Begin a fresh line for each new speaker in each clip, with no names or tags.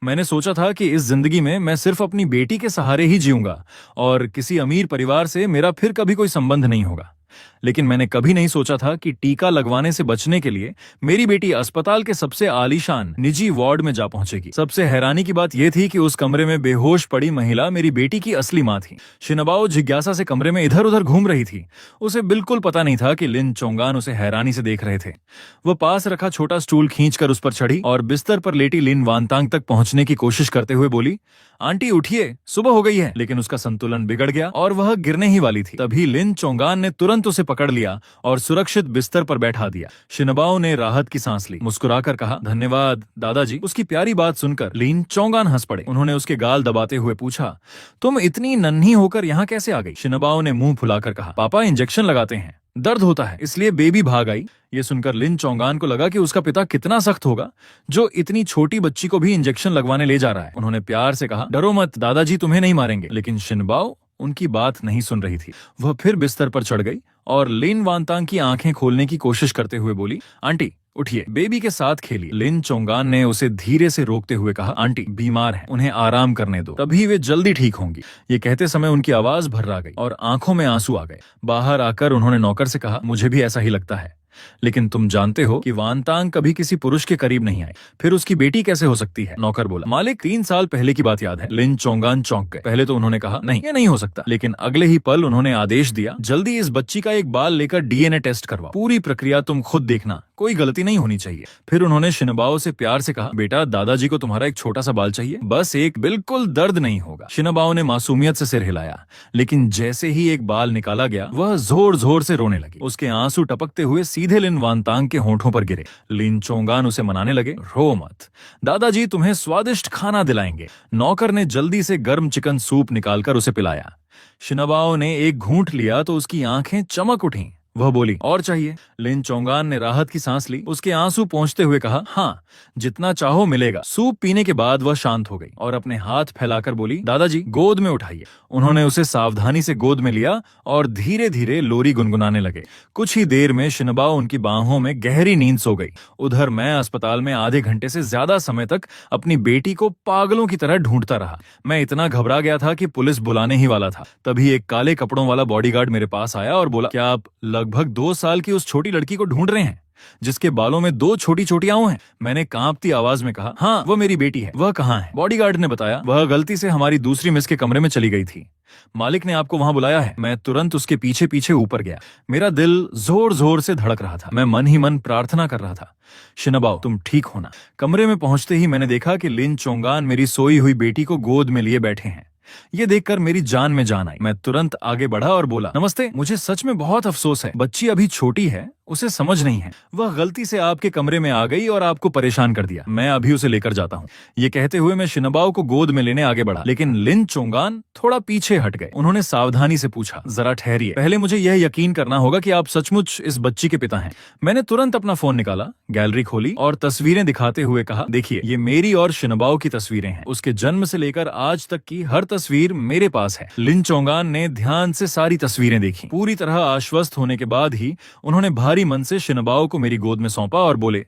मैंने सोचा था कि इस जिंदगी में मैं सिर्फ अपनी बेटी के सहारे ही जीऊंगा और किसी अमीर परिवार से मेरा फिर कभी कोई संबंध नहीं होगा। लेकिन मैंने कभी नहीं सोचा था कि टीका लगवाने से बचने के लिए मेरी बेटी अस्पताल के सबसे आलीशान निजी वार्ड में जा पहुंचेगी। सबसे हैरानी की बात यह थी कि उस कमरे में बेहोश पड़ी महिला मेरी बेटी की असली मां थी। शिनबाओ जिज्ञासा से कमरे में इधर उधर घूम रही थी। उसे बिल्कुल पता नहीं था कि लिन चोंगान उसे हैरानी से देख रहे थे। वह पास रखा छोटा स्टूल खींचकर उस पर चढ़ी और बिस्तर पर लेटी लिन वानतांग तक पहुंचने की कोशिश करते हुए बोली, आंटी उठिए, सुबह हो गई है। लेकिन उसका संतुलन बिगड़ गया और वह गिरने ही वाली थी। तभी लिन चोंगान ने तुरंत उसे पकड़ लिया और सुरक्षित बिस्तर पर बैठा दिया। शिनबाओ ने राहत की सांस ली, मुस्कुराकर कहा, धन्यवाद दादाजी। उसकी प्यारी बात सुनकर लिन चोंगान हंस पड़े। उन्होंने उसके गाल दबाते हुए पूछा, तुम इतनी नन्ही होकर यहाँ कैसे आ गई? शिनबाओ ने मुंह फुलाकर कहा, पापा इंजेक्शन लगाते हैं, दर्द होता है, इसलिए बेबी भाग आई। ये सुनकर लिन चोंगान को लगा कि उसका पिता कितना सख्त होगा जो इतनी छोटी बच्ची को भी इंजेक्शन लगवाने ले जा रहा है। उन्होंने प्यार से कहा, डरो मत दादाजी, तुम्हें नहीं मारेंगे। लेकिन शिनबाओ उनकी बात नहीं सुन रही थी। वह फिर बिस्तर पर चढ़ गई और लिन वानतांग की आंखें खोलने की कोशिश करते हुए बोली, आंटी उठिए, बेबी के साथ खेलिए। लिन चोंगान ने उसे धीरे से रोकते हुए कहा, आंटी बीमार हैं, उन्हें आराम करने दो, तभी वे जल्दी ठीक होंगी। ये कहते समय उनकी आवाज भर्रा गई और आंखों में आंसू आ गए। बाहर आकर उन्होंने नौकर से कहा, मुझे भी ऐसा ही लगता है, लेकिन तुम जानते हो कि वानतांग कभी किसी पुरुष के करीब नहीं आई, फिर उसकी बेटी कैसे हो सकती है? नौकर बोला, मालिक 3 साल पहले की बात याद है। लिन चोंगान चौंक गए। पहले तो उन्होंने कहा, नहीं ये नहीं हो सकता, लेकिन अगले ही पल उन्होंने आदेश दिया, जल्दी इस बच्ची का एक बाल लेकर डीएनए टेस्ट करवाओ, पूरी प्रक्रिया तुम खुद देखना, कोई गलती नहीं होनी चाहिए। फिर उन्होंने शिनबाओ से प्यार से कहा, बेटा दादाजी को तुम्हारा एक छोटा सा बाल चाहिए, बस एक, बिल्कुल दर्द नहीं होगा। शिनबाओ ने मासूमियत से सिर हिलाया, लेकिन जैसे ही एक बाल निकाला गया वह जोर जोर से रोने लगी। उसके आंसू टपकते हुए सीधे लिन वानतांग के होंठों पर गिरे। लिन चोंगान उसे मनाने लगे, रो मत, दादाजी तुम्हें स्वादिष्ट खाना दिलाएंगे। नौकर ने जल्दी से गर्म चिकन सूप निकालकर उसे पिलाया। शिनबाओ ने एक घूंट लिया तो उसकी आंखें चमक उठी। वह बोली, और चाहिए? लिन चोंगान ने राहत की सांस ली, उसके आंसू पोंछते हुए कहा, हाँ जितना चाहो मिलेगा। सूप पीने के बाद वह शांत हो गई और अपने हाथ फैलाकर बोली, दादाजी गोद में उठाइए। उन्होंने उसे सावधानी से गोद में लिया और धीरे धीरे लोरी गुनगुनाने लगे। कुछ ही देर में शिनबाओ उनकी बाहों में गहरी नींद सो गई। उधर मैं अस्पताल में आधे घंटे से ज्यादा समय तक अपनी बेटी को पागलों की तरह ढूंढता रहा। मैं इतना घबरा गया था कि पुलिस बुलाने ही वाला था। तभी एक काले कपड़ों वाला बॉडीगार्ड मेरे पास आया और बोला, क्या आप लगभग 2 साल की उस छोटी लड़की को ढूंढ रहे हैं जिसके बालों में 2 छोटी छोटी आंखें हैं? मैंने कांपती आवाज में कहा, हाँ वो मेरी बेटी है। वह कहाँ है? बॉडीगार्ड ने बताया, वह गलती से हमारी दूसरी मिस के कमरे में चली गई थी, मालिक ने आपको वहां बुलाया है। मैं तुरंत उसके पीछे पीछे ऊपर गया। मेरा दिल जोर जोर से धड़क रहा था। मैं मन ही मन प्रार्थना कर रहा था, शिनबाओ तुम ठीक होना। कमरे में पहुंचते ही मैंने देखा कि लिन चोंगान मेरी सोई हुई बेटी को गोद में लिए बैठे हैं। ये देखकर मेरी जान में जान आई। मैं तुरंत आगे बढ़ा और बोला, नमस्ते, मुझे सच में बहुत अफसोस है, बच्ची अभी छोटी है, उसे समझ नहीं है, वह गलती से आपके कमरे में आ गई और आपको परेशान कर दिया। मैं अभी उसे लेकर जाता हूँ। ये कहते हुए मैं शिनबाओ को गोद में लेने आगे बढ़ा, लेकिन लिन चोंगान थोड़ा पीछे हट गए। उन्होंने सावधानी से पूछा, जरा ठहरिए, पहले मुझे यह यकीन करना होगा कि आप सचमुच इस बच्ची के पिता हैं। मैंने तुरंत अपना फोन निकाला, गैलरी खोली और तस्वीरें दिखाते हुए कहा, देखिए ये मेरी और शिनबाओ की तस्वीरें हैं। उसके जन्म से लेकर आज तक की हर तस्वीर मेरे पास है। लिन चोंगान ने ध्यान से सारी तस्वीरें देखी। पूरी तरह आश्वस्त होने के बाद ही उन्होंने भारी मन से शिनबाओ को मेरी गोद में सौंपा और बोले,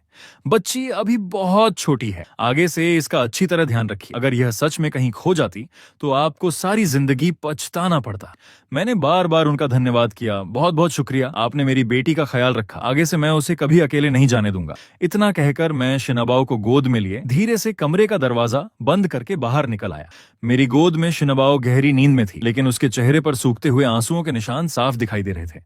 बच्ची अभी बहुत छोटी है, आगे से इसका अच्छी तरह ध्यान रखिए। अगर यह सच में कहीं खो जाती तो आपको सारी जिंदगी पछताना पड़ता। मैंने बार बार उनका धन्यवाद किया, बहुत बहुत शुक्रिया, आपने मेरी बेटी का ख्याल रखा, आगे से मैं उसे कभी अकेले नहीं जाने दूंगा। इतना कहकर मैं शिनबाओ को गोद में लिए धीरे से कमरे का दरवाजा बंद करके बाहर निकल आया। मेरी गोद में शिनबाओ गहरी नींद में थी, लेकिन उसके चेहरे पर सूखते हुए आंसुओं के निशान साफ दिखाई दे रहे थे।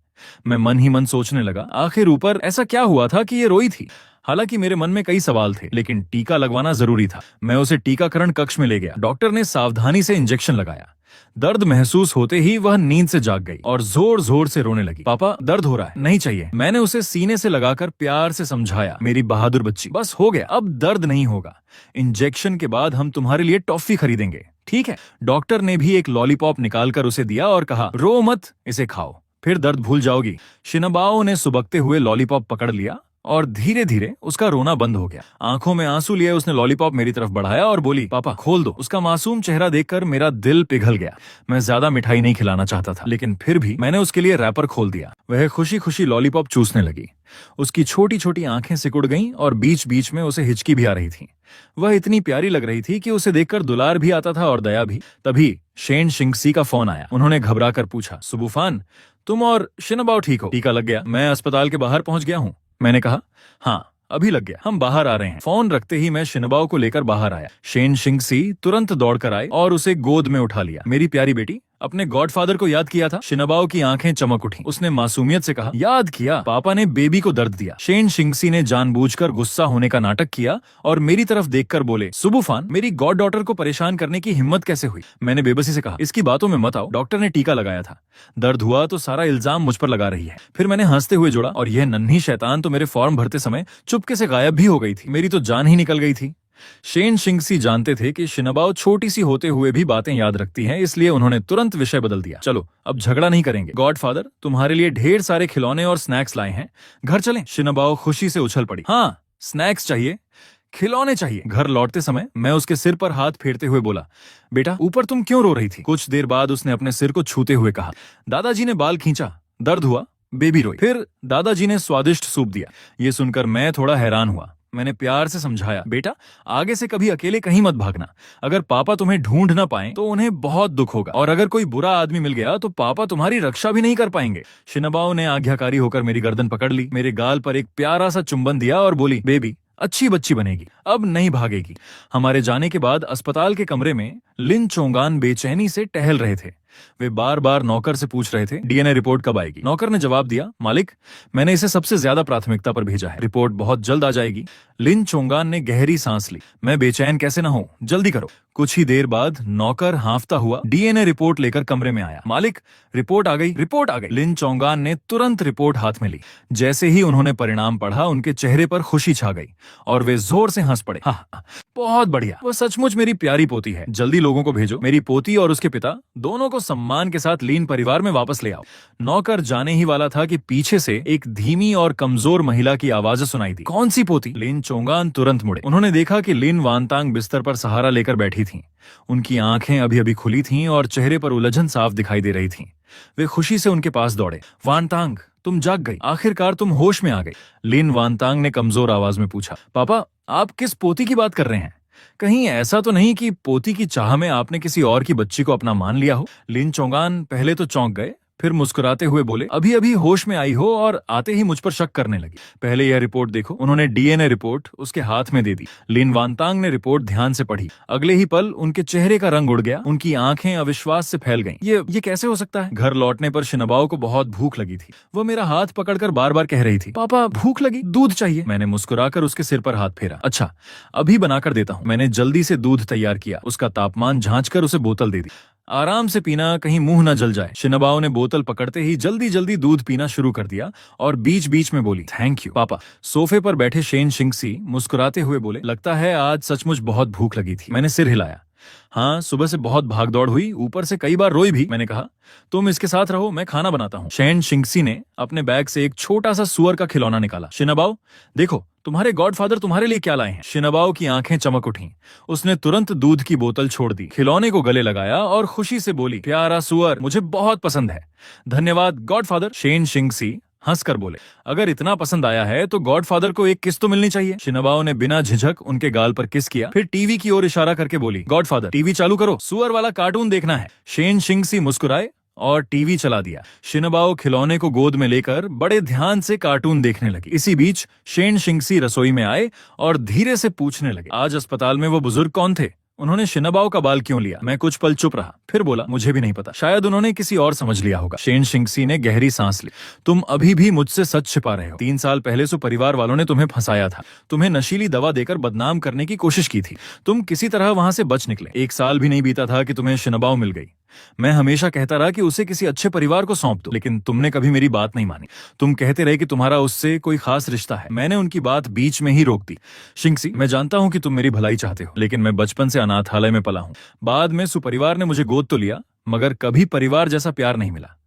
मैं मन ही मन सोचने लगा, आखिर ऊपर ऐसा क्या हुआ था कि ये रोई थी? हालांकि मेरे मन में कई सवाल थे, लेकिन टीका लगवाना जरूरी था। मैं उसे टीकाकरण कक्ष में ले गया। डॉक्टर ने सावधानी से इंजेक्शन लगाया। दर्द महसूस होते ही वह नींद से जाग गई और जोर जोर से रोने लगी। पापा दर्द हो रहा है, नहीं चाहिए। मैंने उसे सीने से लगाकर प्यार से समझाया, मेरी बहादुर बच्ची, बस हो गया, अब दर्द नहीं होगा। इंजेक्शन के बाद हम तुम्हारे लिए टॉफी खरीदेंगे, ठीक है? डॉक्टर ने भी एक लॉलीपॉप निकालकर उसे दिया और कहा, रो मत, इसे खाओ, फिर दर्द भूल जाओगी। शिनबाओ ने सुबकते हुए लॉलीपॉप पकड़ लिया और धीरे धीरे उसका रोना बंद हो गया। आंखों में आंसू लिए उसने लॉलीपॉप मेरी तरफ बढ़ाया और बोली, पापा खोल दो। उसका मासूम चेहरा देखकर मेरा दिल पिघल गया। मैं ज्यादा मिठाई नहीं खिलाना चाहता था, लेकिन फिर भी मैंने उसके लिए रैपर खोल दिया। वह खुशी खुशी लॉलीपॉप चूसने लगी। उसकी छोटी छोटी आंखें सिकुड़ गईं और बीच बीच में उसे हिचकी भी आ रही थी। वह इतनी प्यारी लग रही थी कि उसे देखकर दुलार भी आता था और दया भी। तभी शेन शिंगसी का फोन आया। उन्होंने घबरा कर पूछा, सुबुफान, तुम और शिनबाओ ठीक हो? टीका लग गया? मैं अस्पताल के बाहर पहुंच गया हूँ। मैंने कहा, हाँ अभी लग गया, हम बाहर आ रहे हैं। फोन रखते ही मैं शिनबाओ को लेकर बाहर आया। शेन शिंगसी तुरंत दौड़कर आए और उसे गोद में उठा लिया। मेरी प्यारी बेटी, अपने गॉडफादर को याद किया था? शिनबाओ की आंखें चमक उठी। उसने मासूमियत से कहा, याद किया, पापा ने बेबी को दर्द दिया। शेन शिंगसी ने जानबूझकर गुस्सा होने का नाटक किया और मेरी तरफ देखकर बोले, सुबुफान, मेरी गॉड डॉटर को परेशान करने की हिम्मत कैसे हुई? मैंने बेबसी से कहा, इसकी बातों में मत आओ, डॉक्टर ने टीका लगाया था, दर्द हुआ तो सारा इल्जाम मुझ पर लगा रही है। फिर मैंने हंसते हुए जोड़ा, और यह नन्ही शैतान तो मेरे फॉर्म भरते समय चुपके से गायब भी हो गई थी। मेरी तो जान ही निकल गई थी। शेन शिंगसी जानते थे कि शिनबाओ छोटी सी होते हुए भी बातें याद रखती हैं, इसलिए उन्होंने तुरंत विषय बदल दिया। चलो अब झगड़ा नहीं करेंगे। गॉडफादर, तुम्हारे लिए ढेर सारे खिलौने और स्नैक्स लाए हैं, घर चलें? शिनबाओ खुशी से उछल पड़ी। हाँ, स्नैक्स चाहिए, खिलौने चाहिए। घर लौटते समय मैं उसके सिर पर हाथ फेरते हुए बोला, बेटा ऊपर तुम क्यों रो रही थी? कुछ देर बाद उसने अपने सिर को छूते हुए कहा, दादाजी ने बाल खींचा, दर्द हुआ, बेबी रोई। फिर दादाजी ने स्वादिष्ट सूप दिया। ये सुनकर मैं थोड़ा हैरान हुआ। मैंने प्यार से समझाया, बेटा आगे से कभी अकेले कहीं मत भागना। अगर पापा तुम्हें ढूंढ ना पाए तो उन्हें बहुत दुख होगा, और अगर कोई बुरा आदमी मिल गया तो पापा तुम्हारी रक्षा भी नहीं कर पाएंगे। शिनबाओ ने आज्ञाकारी होकर मेरी गर्दन पकड़ ली, मेरे गाल पर एक प्यारा सा चुंबन दिया और बोली, बेबी अच्छी बच्ची बनेगी, अब नहीं भागेगी। हमारे जाने के बाद अस्पताल के कमरे में लिन चोंगान बेचैनी से टहल रहे थे। वे बार बार नौकर से पूछ रहे थे, डीएनए रिपोर्ट कब आएगी? नौकर ने जवाब दिया, मालिक मैंने इसे सबसे ज्यादा प्राथमिकता पर भेजा है, रिपोर्ट बहुत जल्द आ जाएगी। लिन चोंगान ने गहरी सांस ली, मैं बेचैन कैसे ना हूं, जल्दी करो। कुछ ही देर बाद नौकर हांफता हुआ डीएनए रिपोर्ट लेकर कमरे में आया। मालिक रिपोर्ट आ गई, रिपोर्ट आ गई। लिन चोंगान ने तुरंत रिपोर्ट हाथ में ली। जैसे ही उन्होंने परिणाम पढ़ा, उनके चेहरे पर खुशी छा गई और वे जोर से हंस पड़े। हाँ, बहुत बढ़िया, वो सचमुच मेरी प्यारी पोती है। जल्दी लोगों को भेजो, मेरी पोती और उसके पिता दोनों को सम्मान के साथ लीन परिवार में वापस ले आओ। नौकर जाने ही वाला था कि पीछे से एक धीमी और कमजोर महिला की आवाज सुनाई दी, कौन सी पोती? लिन चोंगान तुरंत मुड़े। उन्होंने देखा कि लिन वानतांग बिस्तर पर सहारा लेकर बैठी थीं। उनकी आंखें अभी अभी खुली थीं और चेहरे पर उलझन साफ दिखाई दे रही थी। वे खुशी से उनके पास दौड़े। वानतांग, तुम जाग गई, आखिरकार तुम होश में आ गई। लिन वानतांग ने कमजोर आवाज में पूछा, पापा आप किस पोती की बात कर रहे हैं? कहीं ऐसा तो नहीं कि पोती की चाह में आपने किसी और की बच्ची को अपना मान लिया हो? लिन चोंगान पहले तो चौंक गए, फिर मुस्कुराते हुए बोले, अभी अभी होश में आई हो और आते ही मुझ पर शक करने लगी। पहले यह रिपोर्ट देखो। उन्होंने डीएनए रिपोर्ट उसके हाथ में दे दी। लिन वानतांग ने रिपोर्ट ध्यान से पढ़ी। अगले ही पल उनके चेहरे का रंग उड़ गया, उनकी आंखें अविश्वास से फैल गईं। ये कैसे हो सकता है? घर लौटने पर शिनबाओ को बहुत भूख लगी थी। वो मेरा हाथ पकड़कर बार बार कह रही थी, पापा भूख लगी, दूध चाहिए। मैंने मुस्कुराकर उसके सिर पर हाथ फेरा। अच्छा, अभी बनाकर देता हूँ। मैंने जल्दी से दूध तैयार किया, उसका तापमान जांचकर उसे बोतल दे दी। आराम से पीना, कहीं मुंह न जल जाए। शिनबाओ ने बोतल पकड़ते ही जल्दी जल्दी दूध पीना शुरू कर दिया और बीच बीच में बोली, थैंक यू पापा। सोफे पर बैठे शेन शिंगसी मुस्कुराते हुए बोले, लगता है आज सचमुच बहुत भूख लगी थी। मैंने सिर हिलाया। हाँ, सुबह से बहुत भागदौड़ हुई, ऊपर से कई बार रोई भी। मैंने कहा, तुम इसके साथ रहो, मैं खाना बनाता हूँ। शेन शिंगसी ने अपने बैग से एक छोटा सा सुअर का खिलौना निकाला। शिनबाओ देखो, तुम्हारे गॉडफादर तुम्हारे लिए क्या लाए हैं। शिनबाओ की आंखें चमक उठीं। उसने तुरंत दूध की बोतल छोड़ दी, खिलौने को गले लगाया और खुशी से बोली, प्यारा सुअर, मुझे बहुत पसंद है। धन्यवाद गॉडफादर। शेन शिंगसी हंसकर बोले, अगर इतना पसंद आया है तो गॉडफादर को एक किस तो मिलनी चाहिए। शिनबाओ ने बिना झिझक उनके गाल पर किस किया, फिर टीवी की ओर इशारा करके बोली, गॉडफादर टीवी चालू करो, सुअर वाला कार्टून देखना है। शेन शिंगसी मुस्कुराए और टीवी चला दिया। शिनबाओ खिलौने को गोद में लेकर बड़े ध्यान से कार्टून देखने लगी। इसी बीच शेन शिंगसी रसोई में आए और धीरे से पूछने लगे, आज अस्पताल में वो बुजुर्ग कौन थे? उन्होंने शिनबाओ का बाल क्यों लिया? मैं कुछ पल चुप रहा, फिर बोला, मुझे भी नहीं पता, शायद उन्होंने किसी और समझ लिया होगा। शेन शिंगसी ने गहरी सांस ली, तुम अभी भी मुझसे सच छिपा रहे हो। 3 साल पहले से परिवार वालों ने तुम्हें फंसाया था, तुम्हें नशीली दवा देकर बदनाम करने की कोशिश की थी। तुम किसी तरह वहां से बच निकले। 1 साल भी नहीं बीता था कि तुम्हें शिनबाओ मिल गई। मैं हमेशा कहता रहा कि उसे किसी अच्छे परिवार को सौंप दो, लेकिन तुमने कभी मेरी बात नहीं मानी। तुम कहते रहे कि तुम्हारा उससे कोई खास रिश्ता है। मैंने उनकी बात बीच में ही रोक दी। शिंगसी, मैं जानता हूं कि तुम मेरी भलाई चाहते हो, लेकिन मैं बचपन से अनाथालय में पला हूं। बाद में सुपरिवार ने मुझे गोद तो लिया, मगर कभी परिवार जैसा प्यार नहीं मिला।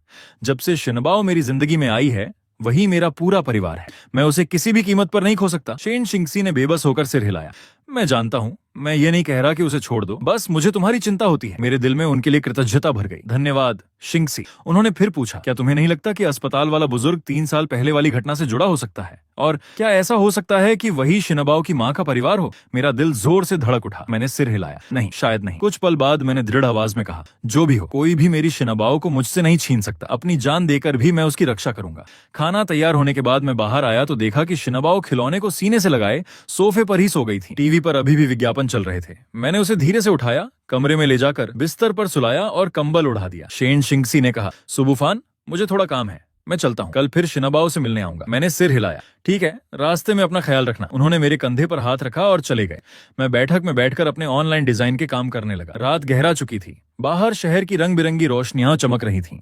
जब से शिनबाओ मेरी जिंदगी में आई है, वही मेरा पूरा परिवार है। मैं उसे किसी भी कीमत पर नहीं खो सकता। शेन शिंगसी ने बेबस होकर सिर हिलाया। मैं जानता हूँ, मैं ये नहीं कह रहा कि उसे छोड़ दो, बस मुझे तुम्हारी चिंता होती है। मेरे दिल में उनके लिए कृतज्ञता भर गई। धन्यवाद शिंगसी। उन्होंने फिर पूछा, क्या तुम्हें नहीं लगता कि अस्पताल वाला बुजुर्ग 3 साल पहले वाली घटना से जुड़ा हो सकता है? और क्या ऐसा हो सकता है कि वही शिनबाओ की माँ का परिवार हो? मेरा दिल जोर से धड़क उठा। मैंने सिर हिलाया। नहीं, शायद नहीं। कुछ पल बाद मैंने दृढ़ आवाज में कहा, जो भी हो, कोई भी मेरी शिनबाओ को मुझसे नहीं छीन सकता। अपनी जान देकर भी मैं उसकी रक्षा करूंगा। खाना तैयार होने के बाद मैं बाहर आया तो देखा कि शिनबाओ खिलौने को सीने से लगाए सोफे पर ही सो गई थी। टीवी पर अभी भी विज्ञापन चल रहे थे। मैंने उसे धीरे से उठाया, कमरे में ले जाकर बिस्तर पर सुलाया और कंबल उड़ा दिया। शेन शिंगसी ने कहा, सुबुफान, मुझे थोड़ा काम है, मैं चलता हूँ। कल फिर शिनबाओ से मिलने आऊंगा। मैंने सिर हिलाया। ठीक है, रास्ते में अपना ख्याल रखना। उन्होंने मेरे कंधे पर हाथ रखा और चले गए। मैं बैठक में बैठकर अपने ऑनलाइन डिजाइन के काम करने लगा। रात गहरा चुकी थी। बाहर शहर की रंग बिरंगी रोशनियां चमक रही थीं।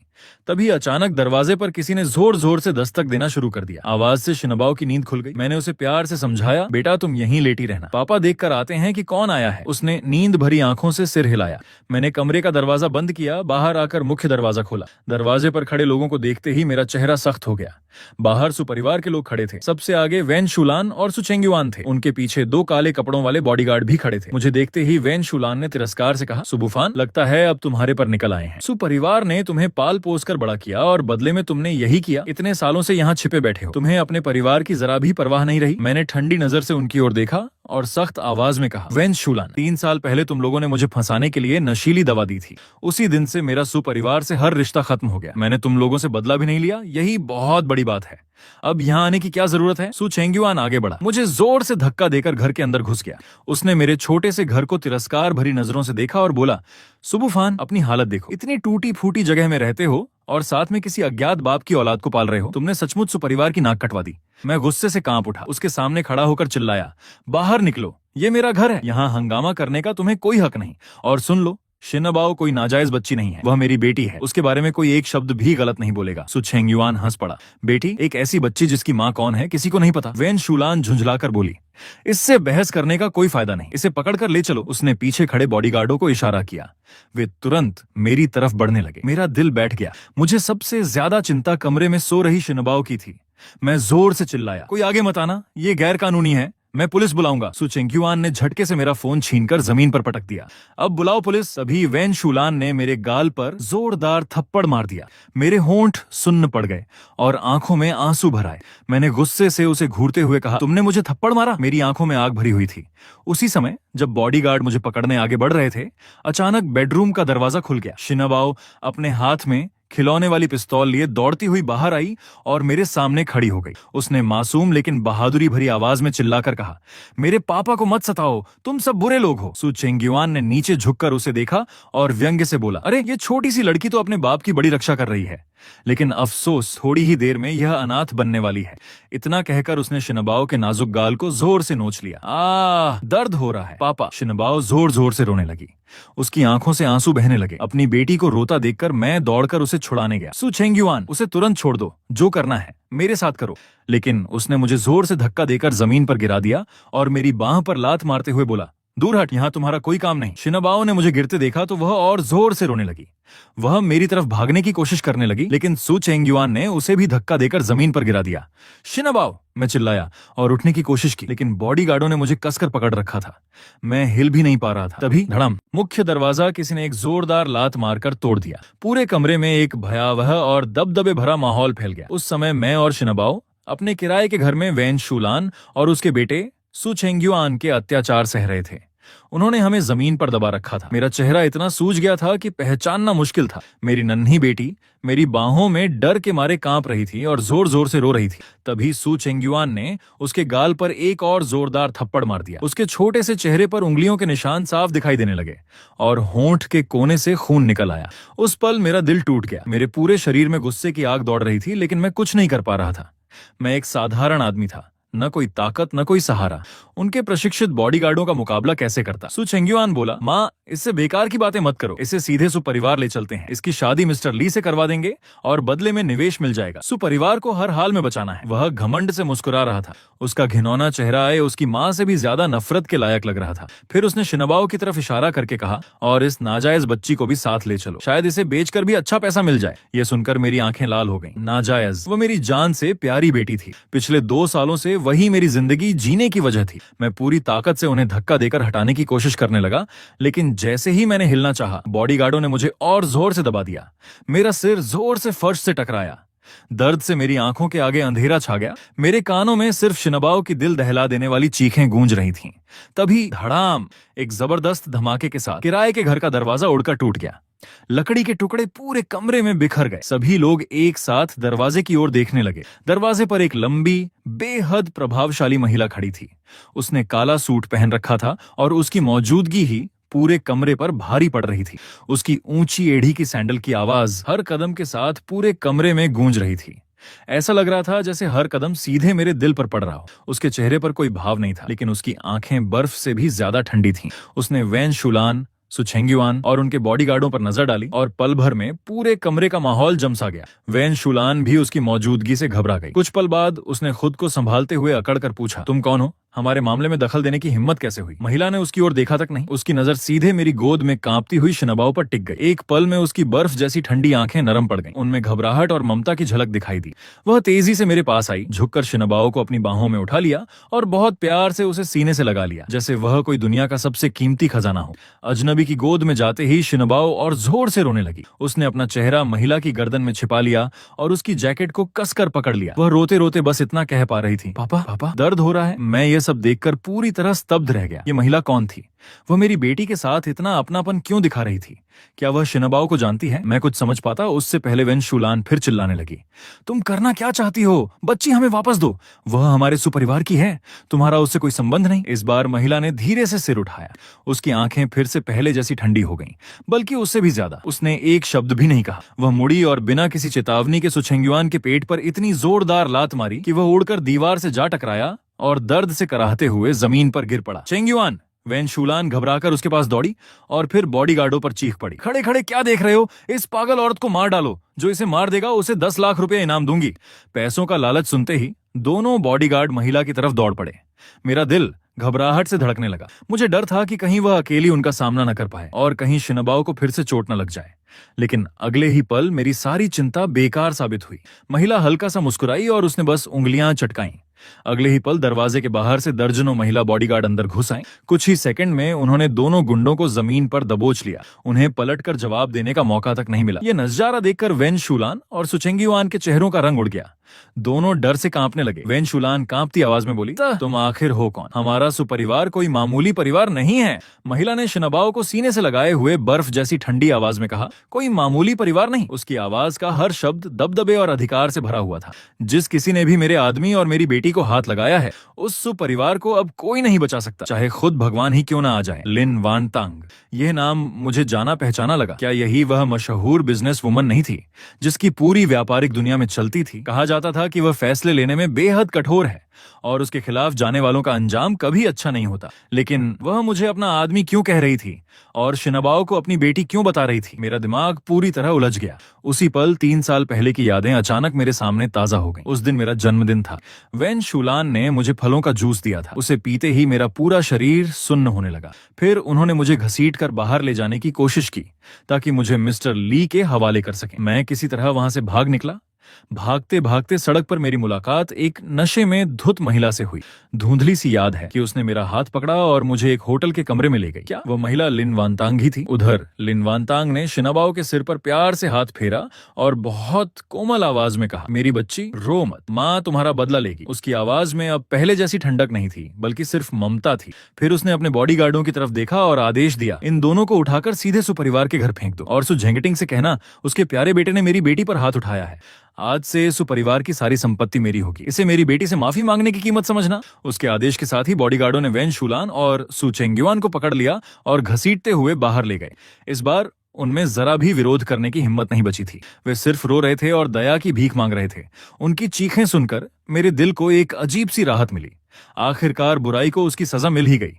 तभी अचानक दरवाजे पर किसी ने जोर जोर से दस्तक देना शुरू कर दिया। आवाज से शिनबाओ की नींद खुल गई। मैंने उसे प्यार से समझाया, बेटा तुम यहीं लेटी रहना, पापा देख कर आते हैं कि कौन आया है। उसने नींद भरी आंखों से सिर हिलाया। मैंने कमरे का दरवाजा बंद किया, बाहर आकर मुख्य दरवाजा खोला। दरवाजे पर खड़े लोगों को देखते ही मेरा चेहरा सख्त हो गया। बाहर सुपरिवार के लोग खड़े थे। सबसे आगे वैन शुलान और सुचेंगुआन थे। उनके पीछे 2 काले कपड़ों वाले बॉडीगार्ड भी खड़े थे। मुझे देखते ही वैन शुलान ने तिरस्कार से कहा, सुबुफान, लगता है अब तुम्हारे पर निकल आए हैं। सुपरिवार ने तुम्हें पाल पोस कर बड़ा किया और बदले में तुमने यही किया। इतने सालों से यहाँ छिपे बैठे हो। तुम्हें अपने परिवार की जरा भी परवाह नहीं रही। मैंने ठंडी नजर से उनकी ओर देखा और सख्त आवाज में कहा, वैन शुलान, 3 साल पहले तुम लोगों ने मुझे फंसाने के लिए नशीली दवा दी थी। उसी दिन से मेरा सुपरिवार से हर रिश्ता खत्म हो गया। मैंने तुम लोगों से बदला भी नहीं लिया, यही बहुत बड़ी बात है। अब यहाँ आने की क्या जरूरत है? सु चेंगुआन आगे बढ़ा, मुझे जोर से धक्का देकर घर के अंदर घुस गया। उसने मेरे छोटे से घर को तिरस्कार भरी नजरों से देखा और बोला, सुबुफान, अपनी हालत देखो। इतनी टूटी फूटी जगह में रहते हो और साथ में किसी अज्ञात बाप की औलाद को पाल रहे हो। तुमने सचमुच सुपरिवार की नाक कटवा दी। मैं गुस्से से कांप उठा। उसके सामने खड़ा होकर चिल्लाया, बाहर निकलो, ये मेरा घर है। यहाँ हंगामा करने का तुम्हें कोई हक नहीं। और सुन लो, शिनबाओ कोई नाजायज बच्ची नहीं है, वह मेरी बेटी है। उसके बारे में कोई एक शब्द भी गलत नहीं बोलेगा। सु चेंगुआन हंस पड़ा। बेटी? एक ऐसी बच्ची जिसकी माँ कौन है किसी को नहीं पता। वैन शुलान झुंझलाकर बोली, इससे बहस करने का कोई फायदा नहीं, इसे पकड़कर ले चलो। उसने पीछे खड़े बॉडीगार्डों को इशारा किया। वे तुरंत मेरी तरफ बढ़ने लगे। मेरा दिल बैठ गया। मुझे सबसे ज्यादा चिंता कमरे में सो रही शिनबाओ की थी। मैं जोर से चिल्लाया, कोई आगे मत आना, ये गैर कानूनी है, मैं पुलिस बुलाऊंगा। सु चेंगुआन ने झटके से मेरा फोन छीनकर जमीन पर पटक दिया। अब बुलाओ पुलिस। अभी वैन शुलान ने मेरे गाल पर जोरदार थप्पड़ मार दिया। मेरे होंठ सुन्न पड़ गए और आंखों में आंसू भर आए। मैंने गुस्से से उसे घूरते हुए कहा, तुमने मुझे थप्पड़ मारा? मेरी आंखों में आग भरी हुई थी। उसी समय जब बॉडीगार्ड मुझे पकड़ने आगे बढ़ रहे थे, अचानक बेडरूम का दरवाजा खुल गया। शिनबाओ अपने हाथ में खिलौने वाली पिस्तौल लिए दौड़ती हुई बाहर आई और मेरे सामने खड़ी हो गई। उसने मासूम लेकिन बहादुरी भरी आवाज में चिल्लाकर कहा, मेरे पापा को मत सताओ, तुम सब बुरे लोग हो। सु चेंगुआन ने नीचे झुककर उसे देखा और व्यंग्य से बोला, अरे ये छोटी सी लड़की तो अपने बाप की बड़ी रक्षा कर रही है, लेकिन अफसोस थोड़ी ही देर में यह अनाथ बनने वाली है। इतना कहकर उसने शिनबाओ के नाजुक गाल को जोर से नोच लिया। दर्द हो रहा है पापा। शिनबाओ जोर जोर से रोने लगी। उसकी आंखों से आंसू बहने लगे। अपनी बेटी को रोता देखकर मैं दौड़कर उसे छुड़ाने गया। सु चेंगुआन, उसे तुरंत छोड़ दो, जो करना है मेरे साथ करो। लेकिन उसने मुझे जोर से धक्का देकर जमीन पर गिरा दिया और मेरी बांह पर लात मारते हुए बोला, दूर हट, यहाँ तुम्हारा कोई काम नहीं। शिनबाओ ने मुझे गिरते देखा तो वह और जोर से रोने लगी। वह मेरी तरफ भागने की कोशिश करने लगी, लेकिन सु चेंगुआन ने उसे भी धक्का देकर जमीन पर गिरा दिया। शिनबाओ, मैं चिल्लाया और उठने की कोशिश की, लेकिन बॉडीगार्डों ने मुझे कसकर पकड़ रखा था। मैं हिल भी नहीं पा रहा था। तभी धड़म, मुख्य दरवाजा किसी ने एक जोरदार लात मारकर तोड़ दिया। पूरे कमरे में एक भयावह और दबदबे भरा माहौल फैल गया। उस समय मैं और शिनबाओ अपने किराए के घर में वैन शुलान और उसके बेटे सु चेंगुआन के अत्याचार सह रहे थे। उन्होंने हमें जमीन पर दबा रखा था। मेरा चेहरा इतना सूज गया था कि पहचानना मुश्किल था। मेरी नन्ही बेटी मेरी बाहों में डर के मारे कांप रही थी और जोर जोर से रो रही थी। तभी सु चेंगुआन ने उसके गाल पर एक और जोरदार थप्पड़ मार दिया। उसके छोटे से चेहरे पर उंगलियों के निशान साफ दिखाई देने लगे और होंठ के कोने से खून निकल आया। उस पल मेरा दिल टूट गया। मेरे पूरे शरीर में गुस्से की आग दौड़ रही थी, लेकिन मैं कुछ नहीं कर पा रहा था। मैं एक साधारण आदमी था, न कोई ताकत न कोई सहारा। उनके प्रशिक्षित बॉडीगार्डों का मुकाबला कैसे करता? सु चेंगुआन बोला, माँ, इससे बेकार की बातें मत करो। इसे सीधे सुपरिवार ले चलते हैं। इसकी शादी मिस्टर ली से करवा देंगे और बदले में निवेश मिल जाएगा। सुपरिवार को हर हाल में बचाना है। वह घमंड से मुस्कुरा रहा था। उसका घिनौना चेहरा उसकी माँ से भी ज्यादा नफरत के लायक लग रहा था। फिर उसने शिनबाओ की तरफ इशारा करके कहा, और इस नाजायज बच्ची को भी साथ ले चलो, शायद इसे बेचकर भी अच्छा पैसा मिल जाए। यह सुनकर मेरी आंखें लाल हो गईं। नाजायज? वो मेरी जान से प्यारी बेटी थी। पिछले 2 सालों से वही मेरी जिंदगी जीने की वजह थी। मैं पूरी ताकत से उन्हें धक्का देकर हटाने की कोशिश करने लगा, लेकिन जैसे ही मैंने हिलना चाहा, बॉडीगार्डों ने मुझे और जोर से दबा दिया। मेरा सिर जोर से फर्श से टकराया। दर्द से मेरी आंखों के आगे अंधेरा छा गया। मेरे कानों में सिर्फ शिनबाओ की दिल दहला देने वाली चीखें गूंज रही थीं। तभी धड़ाम, एक जबरदस्त धमाके के साथ किराए के घर का दरवाजा उड़कर टूट गया। लकड़ी के टुकड़े पूरे कमरे में बिखर गए। सभी लोग एक साथ दरवाजे की ओर देखने लगे। दरवाजे पर एक लंबी, बेहद प्रभावशाली महिला खड़ी थी। उसने काला सूट पहन रखा था और उसकी मौजूदगी ही पूरे कमरे पर भारी पड़ रही थी। उसकी ऊंची एड़ी की सैंडल की आवाज हर कदम के साथ पूरे कमरे में गूंज रही थी। ऐसा लग रहा था जैसे हर कदम सीधे मेरे दिल पर पड़ रहा हो। उसके चेहरे पर कोई भाव नहीं था, लेकिन उसकी आंखें बर्फ से भी ज्यादा ठंडी थीं। उसने वैन शुलान, सुचेंग्युआन और उनके बॉडीगार्डों पर नजर डाली और पल भर में पूरे कमरे का माहौल जमसा गया। वैन शुलान भी उसकी मौजूदगी से घबरा गई। कुछ पल बाद उसने खुद को संभालते हुए अकड़कर पूछा, तुम कौन हो? हमारे मामले में दखल देने की हिम्मत कैसे हुई? महिला ने उसकी ओर देखा तक नहीं। उसकी नजर सीधे मेरी गोद में कांपती हुई शिनबाओ पर टिक गई। एक पल में उसकी बर्फ जैसी ठंडी आंखें नरम पड़ गईं। उनमें घबराहट और ममता की झलक दिखाई दी। वह तेजी से मेरे पास आई, झुककर शिनबाओ को अपनी बाहों में उठा लिया और बहुत प्यार से उसे सीने से लगा लिया, जैसे वह कोई दुनिया का सबसे कीमती खजाना हो। अजनबी की गोद में जाते ही शिनबाओ और जोर से रोने लगी। उसने अपना चेहरा महिला की गर्दन में छिपा लिया और उसकी जैकेट को कसकर पकड़ लिया। वह रोते रोते बस इतना कह पा रही थी, पापा पापा, दर्द हो रहा है। मैं ये सब देखकर पूरी तरह स्तब्ध रह गया। ये महिला कौन थी? वह मेरी बेटी के साथ इतना अपनापन क्यों दिखा रही थी? क्या वह शिनबाओ को जानती है? मैं कुछ समझ पाता उससे पहले वेन शुलान फिर चिल्लाने लगी, तुम करना क्या चाहती हो? बच्ची हमें वापस दो। वह हमारे सुपरिवार की है, तुम्हारा उससे कोई संबंध नहीं। इस बार महिला ने धीरे से सिर उठाया। उसकी आंखें फिर से पहले जैसी ठंडी हो गईं, बल्कि उससे भी ज्यादा। उसने एक शब्द भी नहीं कहा। वह मुड़ी और बिना किसी चेतावनी के सुचेंग्युआन के पेट पर इतनी जोरदार लात मारी कि वह उड़कर दीवार से जा टकराया और दर्द से कराहते हुए जमीन पर गिर पड़ा। चेंग्युआन! वैन शुलान घबराकर उसके पास दौड़ी और फिर बॉडीगार्डों पर चीख पड़ी, खड़े खड़े क्या देख रहे हो? इस पागल औरत को मार डालो। जो इसे मार देगा उसे 10 लाख रुपए इनाम दूंगी। पैसों का लालच सुनते ही दोनों बॉडीगार्ड महिला की तरफ दौड़ पड़े। मेरा दिल घबराहट से धड़कने लगा। मुझे डर था कि कहीं वह अकेली उनका सामना न कर पाए और कहीं शिनबाओ को फिर से चोट न लग जाए। लेकिन अगले ही पल मेरी सारी चिंता बेकार साबित हुई। महिला हल्का सा मुस्कुराई और उसने बस उंगलियां चटकाईं। अगले ही पल दरवाजे के बाहर से दर्जनों महिला बॉडीगार्ड अंदर घुस आए। कुछ ही सेकंड में उन्होंने दोनों गुंडों को जमीन पर दबोच लिया। उन्हें पलटकर जवाब देने का मौका तक नहीं मिला। यह नजारा देखकर वैन शुलान और सुचेंग्युआन के चेहरों का रंग उड़ गया। दोनों डर से कांपने लगे। वैन शुलान कांपती आवाज में बोली, तुम आखिर हो कौन? हमारा सुपरिवार कोई मामूली परिवार नहीं है। महिला ने शिनबाओ को सीने से लगाए हुए बर्फ जैसी ठंडी आवाज में कहा, कोई मामूली परिवार नहीं। उसकी आवाज का हर शब्द दबदबे और अधिकार से भरा हुआ था। जिस किसी ने भी मेरे आदमी और मेरी बेटी को हाथ लगाया है, उस सुपरिवार को अब कोई नहीं बचा सकता, चाहे खुद भगवान ही क्यों ना आ जाए। लिन वान तांग, यह नाम मुझे जाना पहचाना लगा। क्या यही वह मशहूर बिजनेस वुमन नहीं थी जिसकी पूरी व्यापारिक दुनिया में चलती थी? कहा जाता था कि वह फैसले लेने में बेहद कठोर है और उसके खिलाफ जाने वालों का अंजाम कभी अच्छा नहीं होता। लेकिन वह मुझे अपना आदमी क्यों कह रही थी और शिनबाओ को अपनी बेटी क्यों बता रही थी? मेरा दिमाग पूरी तरह उलझ गया। उसी पल 3 साल पहले की यादें अचानक मेरे सामने ताजा हो गईं। उस दिन मेरा जन्मदिन था। वैन शुलान ने मुझे फलों का जूस दिया था। उसे पीते ही मेरा पूरा शरीर सुन्न होने लगा। फिर उन्होंने मुझे घसीटकर बाहर ले जाने की कोशिश की ताकि मुझे मिस्टर ली के हवाले कर सकें। मैं किसी तरह वहां से भाग निकला। भागते भागते सड़क पर मेरी मुलाकात एक नशे में धुत महिला से हुई। धुंधली सी याद है कि उसने मेरा हाथ पकड़ा और मुझे एक होटल के कमरे में ले गई। क्या वो महिला लिन वानतांग ही थी? उधर लिन वानतांग ने शिनबाओ के सिर पर प्यार से हाथ फेरा और बहुत कोमल आवाज में कहा, मेरी बच्ची रो मत, माँ तुम्हारा बदला लेगी। उसकी आवाज में अब पहले जैसी ठंडक नहीं थी, बल्कि सिर्फ ममता थी। फिर उसने अपने बॉडीगार्डों की तरफ देखा और आदेश दिया, इन दोनों को उठाकर सीधे सुपरिवार के घर फेंक दो और झेंगटिंग से कहना उसके प्यारे बेटे ने मेरी बेटी पर हाथ उठाया है। आज से सुपरिवार की सारी संपत्ति मेरी होगी। इसे मेरी बेटी से माफी मांगने की कीमत समझना। उसके आदेश के साथ ही बॉडीगार्डों ने वैन शुलान और सु चेंग्युआन को पकड़ लिया और घसीटते हुए बाहर ले गए। इस बार उनमें जरा भी विरोध करने की हिम्मत नहीं बची थी। वे सिर्फ रो रहे थे और दया की भीख मांग रहे थे। उनकी चीखें सुनकर मेरे दिल को एक अजीब सी राहत मिली। आखिरकार बुराई को उसकी सजा मिल ही गई।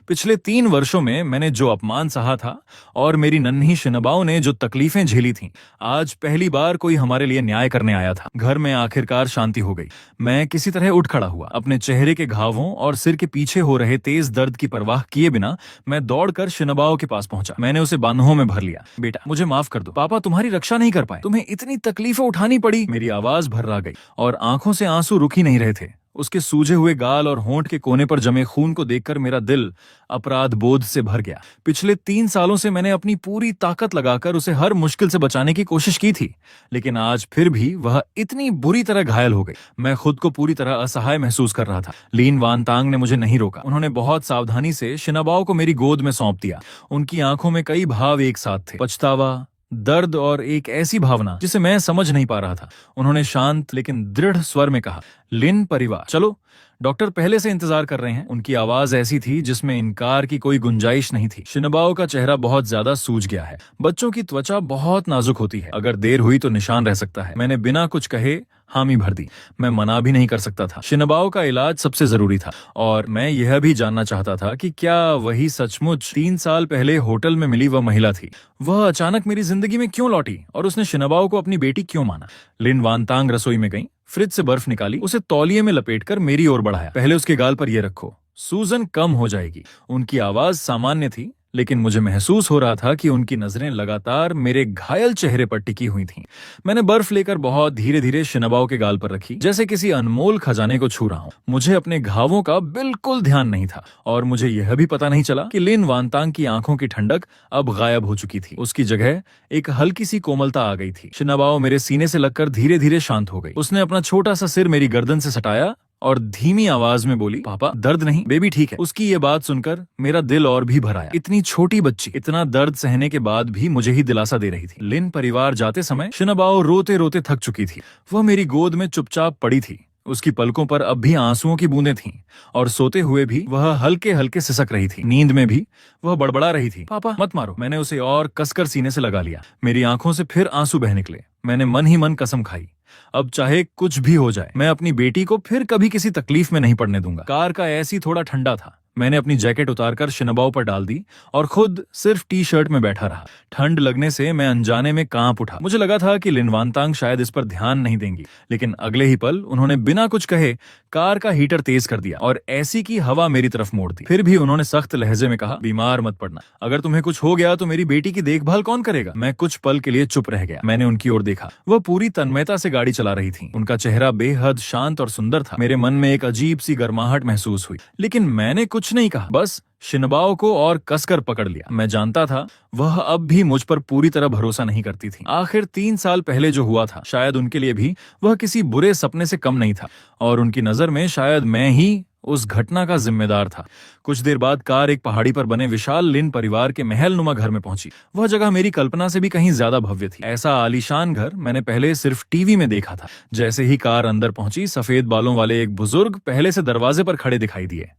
पिछले 3 वर्षों में मैंने जो अपमान सहा था और मेरी नन्ही शिनबाओ ने जो तकलीफें झेली थीं, आज पहली बार कोई हमारे लिए न्याय करने आया था। घर में आखिरकार शांति हो गई। मैं किसी तरह उठ खड़ा हुआ। अपने चेहरे के घावों और सिर के पीछे हो रहे तेज दर्द की परवाह किए बिना मैं दौड़कर शिनबाओ के पास पहुंचा। मैंने उसे बांहों में भर लिया। बेटा, मुझे माफ कर दो। पापा तुम्हारी रक्षा नहीं कर पाए, तुम्हें इतनी तकलीफें उठानी पड़ी। मेरी आवाज भर्रा गई और आंखों से आंसू रुक ही नहीं रहे थे। उसके सूजे हुए गाल और होंठ के कोने पर जमे खून को देखकर मेरा दिल अपराध बोध से भर गया। पिछले 3 सालों से मैंने अपनी पूरी ताकत लगाकर उसे हर मुश्किल से बचाने की कोशिश की थी, लेकिन आज फिर भी वह इतनी बुरी तरह घायल हो गई। मैं खुद को पूरी तरह असहाय महसूस कर रहा था। लीन वान तांग ने मुझे नहीं रोका। उन्होंने बहुत सावधानी से शिनबाओ को मेरी गोद में सौंप दिया। उनकी आंखों में कई भाव एक साथ थे, पछतावा, दर्द और एक ऐसी भावना जिसे मैं समझ नहीं पा रहा था। उन्होंने शांत लेकिन दृढ़ स्वर में कहा, लिन परिवार, चलो, डॉक्टर पहले से इंतजार कर रहे हैं। उनकी आवाज ऐसी थी जिसमें इनकार की कोई गुंजाइश नहीं थी। शिनबाओ का चेहरा बहुत ज्यादा सूज गया है। बच्चों की त्वचा बहुत नाजुक होती है, अगर देर हुई तो निशान रह सकता है। मैंने बिना कुछ कहे हामी भर दी। मैं मना भी नहीं कर सकता था। शिनबाओ का इलाज सबसे जरूरी था और मैं यह भी जानना चाहता था कि क्या वही सचमुच 3 साल पहले होटल में मिली वह महिला थी। वह अचानक मेरी जिंदगी में क्यों लौटी और उसने शिनबाओ को अपनी बेटी क्यों माना। लिन वानतांग रसोई में गई, फ्रिज से बर्फ निकाली, उसे तौलिए में लपेटकर मेरी ओर बढ़ाया। पहले उसके गाल पर यह रखो, सूजन कम हो जाएगी। उनकी आवाज सामान्य थी, लेकिन मुझे महसूस हो रहा था कि उनकी नजरें लगातार मेरे घायल चेहरे पर टिकी हुई थीं। मैंने बर्फ लेकर बहुत धीरे धीरे शिनबाओ के गाल पर रखी, जैसे किसी अनमोल खजाने को छू रहा हूं। मुझे अपने घावों का बिल्कुल ध्यान नहीं था और मुझे यह भी पता नहीं चला कि लिन वानतांग की आंखों की ठंडक अब गायब हो चुकी थी। उसकी जगह एक हल्की सी कोमलता आ गई थी। शिनबाओ मेरे सीने से लगकर धीरे धीरे शांत हो गई। उसने अपना छोटा सा सिर मेरी गर्दन से सटाया और धीमी आवाज में बोली, पापा, दर्द नहीं, बेबी ठीक है। उसकी ये बात सुनकर मेरा दिल और भी भर आया। इतनी छोटी बच्ची इतना दर्द सहने के बाद भी मुझे ही दिलासा दे रही थी। लिन परिवार जाते समय शिनबाओ रोते रोते थक चुकी थी। वह मेरी गोद में चुपचाप पड़ी थी। उसकी पलकों पर अब भी आंसुओं की बूंदें थीं और सोते हुए भी वह हल्के हल्के सिसक रही थी। नींद में भी वह बड़बड़ा रही थी, पापा मत मारो। मैंने उसे और कसकर सीने से लगा लिया। मेरी आंखों से फिर आंसू बह निकले। मैंने मन ही मन कसम खाई, अब चाहे कुछ भी हो जाए, मैं अपनी बेटी को फिर कभी किसी तकलीफ में नहीं पड़ने दूंगा। कार का एसी थोड़ा ठंडा था। मैंने अपनी जैकेट उतारकर शिनबाओ पर डाल दी और खुद सिर्फ टी शर्ट में बैठा रहा। ठंड लगने से मैं अनजाने में कांप उठा। मुझे लगा था कि लिन वानतांग शायद इस पर ध्यान नहीं देंगी, लेकिन अगले ही पल उन्होंने बिना कुछ कहे कार का हीटर तेज कर दिया और एसी की हवा मेरी तरफ मोड़ दी। फिर भी उन्होंने सख्त लहजे में कहा, बीमार मत पड़ना, अगर तुम्हें कुछ हो गया तो मेरी बेटी की देखभाल कौन करेगा। मैं कुछ पल के लिए चुप रह गया। मैंने उनकी ओर देखा। वह पूरी तन्मयता से गाड़ी चला रही थी। उनका चेहरा बेहद शांत और सुंदर था। मेरे मन में एक अजीब सी गर्माहट महसूस हुई, लेकिन मैंने कुछ नहीं कहा, बस शिनबाओ को और कसकर पकड़ लिया। मैं जानता था वह अब भी मुझ पर पूरी तरह भरोसा नहीं करती थी। आखिर 3 साल पहले जो हुआ था, शायद उनके लिए भी वह किसी बुरे सपने से कम नहीं था और उनकी नजर में शायद मैं ही उस घटना का जिम्मेदार था। कुछ देर बाद कार एक पहाड़ी पर बने विशाल लिन परिवार के महल नुमा घर में पहुंची। वह जगह मेरी कल्पना से भी कहीं ज्यादा भव्य थी। ऐसा आलीशान घर मैंने पहले सिर्फ टीवी में देखा था। जैसे ही कार अंदर पहुंची, सफेद बालों वाले एक बुजुर्ग पहले से दरवाजे पर खड़े दिखाई दिए।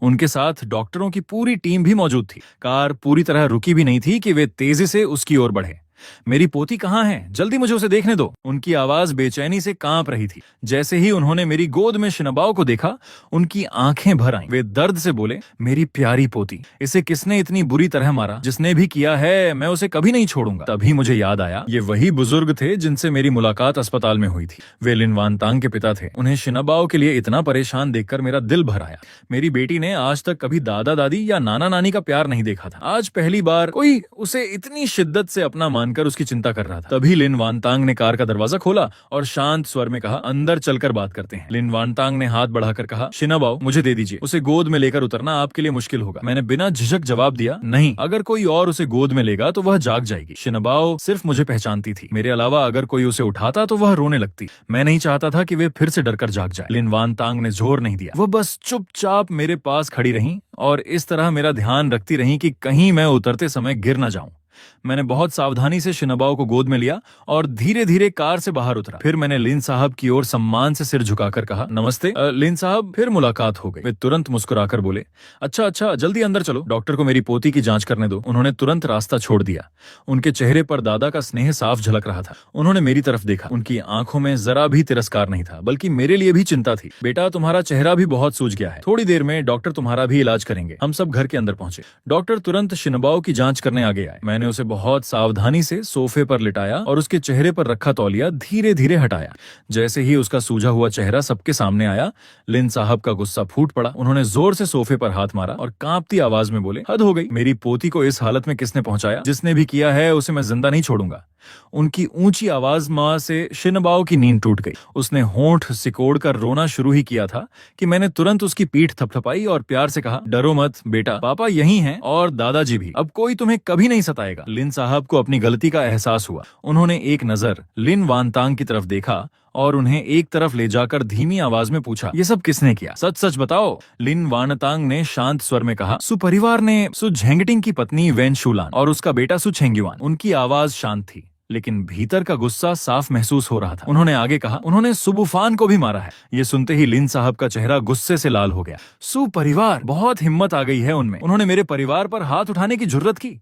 उनके साथ डॉक्टरों की पूरी टीम भी मौजूद थी। कार पूरी तरह रुकी भी नहीं थी कि वे तेजी से उसकी ओर बढ़े। मेरी पोती कहाँ है? जल्दी मुझे उसे देखने दो। उनकी आवाज बेचैनी से कांप रही थी। जैसे ही उन्होंने मेरी गोद में शिनबाओ को देखा, उनकी आंखें भर आईं। वे दर्द से बोले, मेरी प्यारी पोती, इसे किसने इतनी बुरी तरह मारा? जिसने भी किया है, मैं उसे कभी नहीं छोड़ूंगा। तभी मुझे याद आया, ये वही बुजुर्ग थे जिनसे मेरी मुलाकात अस्पताल में हुई थी। वे लिन वानतांग के पिता थे। उन्हें शिनबाओ के लिए इतना परेशान देखकर मेरा दिल भर आया। मेरी बेटी ने आज तक कभी दादा दादी या नाना नानी का प्यार नहीं देखा था। आज पहली बार कोई उसे इतनी शिद्दत से अपना मानकर उसकी चिंता कर रहा था। तभी लिन वानतांग ने कार का दरवाजा खोला और शांत स्वर में कहा, अंदर चलकर बात करते हैं। लिन वानतांग ने हाथ बढ़ाकर कहा, शिनबाओ, मुझे दे दीजिए। उसे गोद में लेकर उतरना आपके लिए मुश्किल होगा। मैंने बिना झिझक जवाब दिया, नहीं, अगर कोई और उसे गोद में लेगा तो वह जाग जाएगी। शिनबाओ सिर्फ मुझे पहचानती थी। मेरे अलावा अगर कोई उसे उठाता तो वह रोने लगती। मैं नहीं चाहता था कि वे फिर से डरकर जाग जाए। लिन वानतांग ने जोर नहीं दिया। वह बस चुपचाप मेरे पास खड़ी रही और इस तरह मेरा ध्यान रखती रही कि कहीं मैं उतरते समय गिर न जाऊं। मैंने बहुत सावधानी से शिनबाओ को गोद में लिया और धीरे धीरे कार से बाहर उतरा। फिर मैंने लिन साहब की ओर सम्मान से सिर झुकाकर कहा, नमस्ते लिन साहब। फिर मुलाकात हो गई। वे तुरंत मुस्कुराकर बोले, अच्छा अच्छा, जल्दी अंदर चलो, डॉक्टर को मेरी पोती की जांच करने दो। उन्होंने तुरंत रास्ता छोड़ दिया। उनके चेहरे पर दादा का स्नेह साफ झलक रहा था। उन्होंने मेरी तरफ देखा। उनकी आंखों में जरा भी तिरस्कार नहीं था, बल्कि मेरे लिए भी चिंता थी। बेटा, तुम्हारा चेहरा भी बहुत सूज गया है, थोड़ी देर में डॉक्टर तुम्हारा भी इलाज करेंगे। हम सब घर के अंदर पहुंचे। डॉक्टर तुरंत शिनबाओ की जांच करने आगे आए। मैंने उसे बहुत सावधानी से सोफे पर लिटाया और उसके चेहरे पर रखा तौलिया धीरे धीरे हटाया। जैसे ही उसका सूजा हुआ चेहरा सबके सामने आया, लिन साहब का गुस्सा फूट पड़ा। उन्होंने जोर से सोफे पर हाथ मारा और कांपती आवाज में बोले, हद हो गई। मेरी पोती को इस हालत में किसने पहुंचाया? जिसने भी किया है उसे मैं जिंदा नहीं छोड़ूंगा। उनकी ऊंची आवाज मां से शिनबाओ की नींद टूट गई। उसने होंठ सिकोड़ कर रोना शुरू ही किया था कि मैंने तुरंत उसकी पीठ थपथपाई और प्यार से कहा, डरो मत बेटा, पापा यहीं हैं और दादाजी भी। अब कोई तुम्हें कभी नहीं सताएगा। लिन साहब को अपनी गलती का एहसास हुआ। उन्होंने एक नजर लिन वानतांग की तरफ देखा और उन्हें एक तरफ ले जाकर धीमी आवाज में पूछा, ये सब किसने किया? सच सच बताओ। लिन वानतांग ने शांत स्वर में कहा, सुपरिवार ने। सु झेंगटिंग की पत्नी वेन शूलान और उसका बेटा सु छेंग्युआन। उनकी आवाज शांत थी, लेकिन भीतर का गुस्सा साफ महसूस हो रहा था। उन्होंने आगे कहा, उन्होंने सुबुफान को भी मारा है। ये सुनते ही लिन साहब का चेहरा गुस्से से लाल हो गया। सुपरिवार, बहुत हिम्मत आ गई है उनमें। उन्होंने मेरे परिवार पर हाथ उठाने की जुर्रत की।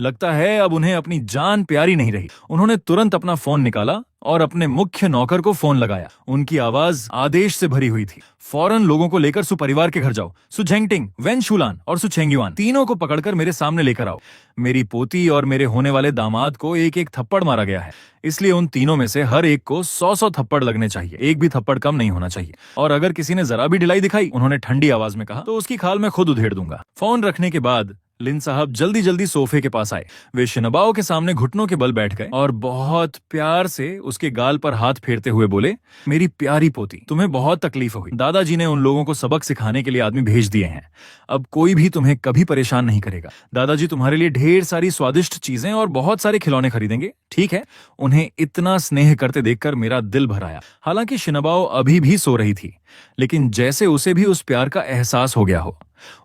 लगता है अब उन्हें अपनी जान प्यारी नहीं रही। उन्होंने तुरंत अपना फोन निकाला और अपने मुख्य नौकर को फोन लगाया। उनकी आवाज आदेश से भरी हुई थी, फौरन लोगों को लेकर सुपरिवार के घर जाओ। सु झेंगटिंग, वेन शूलान और सु छेंग्युआन, तीनों को पकड़कर मेरे सामने लेकर आओ। मेरी पोती और मेरे होने वाले दामाद को एक एक थप्पड़ मारा गया है, इसलिए उन तीनों में से हर एक को 100-100 थप्पड़ लगने चाहिए। एक भी थप्पड़ कम नहीं होना चाहिए। और अगर किसी ने जरा भी ढिलाई दिखाई, उन्होंने ठंडी आवाज में कहा, तो उसकी खाल मैं खुद उधेड़ दूंगा। फोन रखने के बाद लिन साहब जल्दी जल्दी सोफे के पास आए। वे शिनबाओ के सामने घुटनों के बल बैठ गए और बहुत प्यार से उसके गाल पर हाथ फेरते हुए बोले, मेरी प्यारी पोती, तुम्हें बहुत तकलीफ हुई। दादाजी ने उन लोगों को सबक सिखाने के लिए आदमी भेज दिए हैं। अब कोई भी तुम्हें कभी परेशान नहीं करेगा। दादाजी तुम्हारे लिए ढेर सारी स्वादिष्ट चीजें और बहुत सारे खिलौने खरीदेंगे, ठीक है? उन्हें इतना स्नेह करते देखकर मेरा दिल भर आया। हालांकि शिनबाओ अभी भी सो रही थी, लेकिन जैसे उसे भी उस प्यार का एहसास हो गया हो।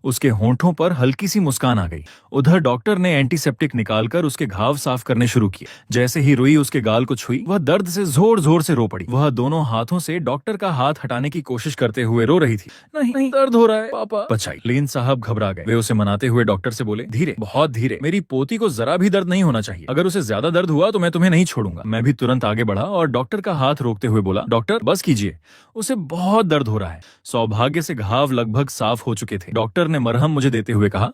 उसके होंठों पर हल्की सी मुस्कान आ गई। उधर डॉक्टर ने एंटीसेप्टिक निकालकर उसके घाव साफ करने शुरू किए। जैसे ही रुई उसके गाल को छुई, वह दर्द से जोर जोर से रो पड़ी। वह दोनों हाथों से डॉक्टर का हाथ हटाने की कोशिश करते हुए रो रही थी। नहीं, नहीं दर्द हो रहा है पापा, बचाई। लिन साहब घबरा गए। वे उसे मनाते हुए डॉक्टर से बोले, धीरे, बहुत धीरे, मेरी पोती को जरा भी दर्द नहीं होना चाहिए। अगर उसे ज्यादा दर्द हुआ तो मैं तुम्हें नहीं छोड़ूंगा। मैं भी तुरंत आगे बढ़ा और डॉक्टर का हाथ रोकते हुए बोला, डॉक्टर बस कीजिए, उसे बहुत दर्द हो रहा है। सौभाग्य से घाव लगभग साफ हो चुके थे। डॉक्टर ने मरहम मुझे देते हुए कहा,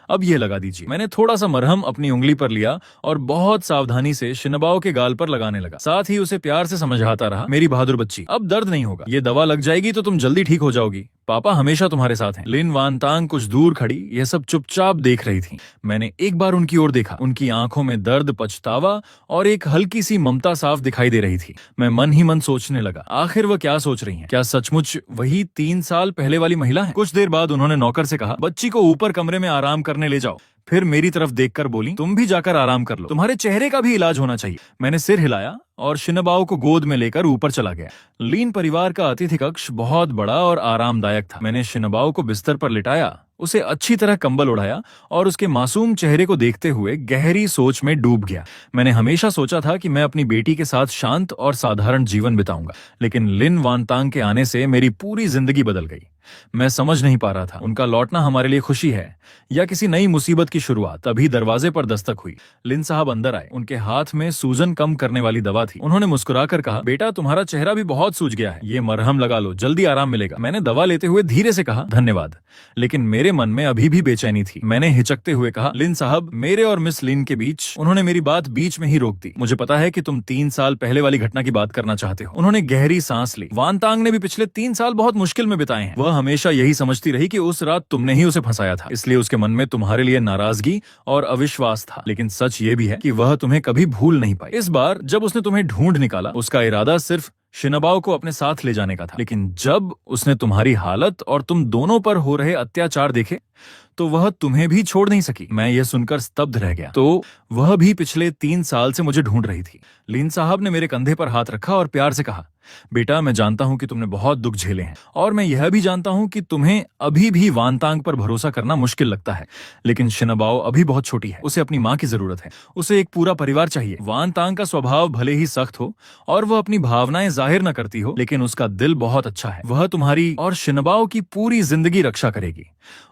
अब ये लगा दीजिए। मैंने थोड़ा सा मरहम अपनी उंगली पर लिया और बहुत सावधानी से शिनबाओ के गाल पर लगाने लगा। साथ ही उसे प्यार से समझाता रहा, मेरी बहादुर बच्ची, अब दर्द नहीं होगा। ये दवा लग जाएगी तो तुम जल्दी ठीक हो जाओगी। पापा हमेशा तुम्हारे साथ हैं। लिन वानतांग कुछ दूर खड़ी यह सब चुपचाप देख रही थी। मैंने एक बार उनकी ओर देखा। उनकी आंखों में दर्द, पछतावा और एक हल्की सी ममता साफ दिखाई दे रही थी। मैं मन ही मन सोचने लगा, आखिर वह क्या सोच रही हैं? क्या सचमुच वही 3 साल पहले वाली महिला है? कुछ देर बाद उन्होंने नौकर से कहा, बच्ची को ऊपर कमरे में आराम करने ले जाओ। फिर मेरी तरफ देखकर बोली, तुम भी जाकर आराम कर लो, तुम्हारे चेहरे का भी इलाज होना चाहिए। मैंने सिर हिलाया और शिनबाओ को गोद में लेकर ऊपर चला गया। लीन परिवार का अतिथि कक्ष बहुत बड़ा और आरामदायक था। मैंने शिनबाओ को बिस्तर पर लिटाया, उसे अच्छी तरह कंबल ओढ़ाया और उसके मासूम चेहरे को देखते हुए गहरी सोच में डूब गया। मैंने हमेशा सोचा था कि मैं अपनी बेटी के साथ शांत और साधारण जीवन बिताऊंगा, लेकिन लिन वानतांग के आने से मेरी पूरी जिंदगी बदल गई। मैं समझ नहीं पा रहा था, उनका लौटना हमारे लिए खुशी है या किसी नई मुसीबत की शुरुआत। तभी दरवाजे पर दस्तक हुई। लिन साहब अंदर आए। उनके हाथ में सूजन कम करने वाली दवा थी। उन्होंने मुस्कुराकर कहा, बेटा तुम्हारा चेहरा भी बहुत सूज गया है, ये मरहम लगा लो, जल्दी आराम मिलेगा। मैंने दवा लेते हुए धीरे से कहा, धन्यवाद, लेकिन मेरे मन में अभी भी बेचैनी थी। मैंने हिचकते हुए कहा, लिन साहब, मेरे और मिस लिन के बीच। उन्होंने मेरी बात बीच में ही रोक दी। मुझे पता है कि तुम 3 साल पहले वाली घटना की बात करना चाहते हो। उन्होंने गहरी सांस ली। वानतांग ने भी पिछले 3 साल बहुत मुश्किल में बिताए हैं। वह हमेशा यही समझती रही कि उस रात तुमने ही उसे फंसाया था, इसलिए उसके मन में तुम्हारे लिए नाराजगी और अविश्वास था। लेकिन सच ये भी है कि वह तुम्हें कभी भूल नहीं पाई। इस बार जब उसने तुम्हें ढूंढ निकाला, उसका इरादा सिर्फ शिनबाओ को अपने साथ ले जाने का था। लेकिन जब उसने तुम्हारी हालत और तुम दोनों पर हो रहे अत्याचार देखे तो वह तुम्हें भी छोड़ नहीं सकी। मैं यह सुनकर स्तब्ध रह गया। तो वह भी पिछले 3 साल से मुझे ढूंढ रही थी। लिन साहब ने मेरे कंधे पर हाथ रखा और प्यार से कहा, बेटा, मैं जानता हूं कि तुमने बहुत दुख झेले हैं और मैं यह भी जानता हूं कि तुम्हें अभी भी वानतांग पर भरोसा करना मुश्किल लगता है। लेकिन शिनबाओ अभी बहुत छोटी है, उसे अपनी माँ की जरूरत है। उसे एक पूरा परिवार चाहिए। वानतांग का स्वभाव भले ही सख्त हो और वह अपनी भावनाएं जाहिर न करती हो, लेकिन उसका दिल बहुत अच्छा है। वह तुम्हारी और शिनबाओ की पूरी जिंदगी रक्षा करेगी।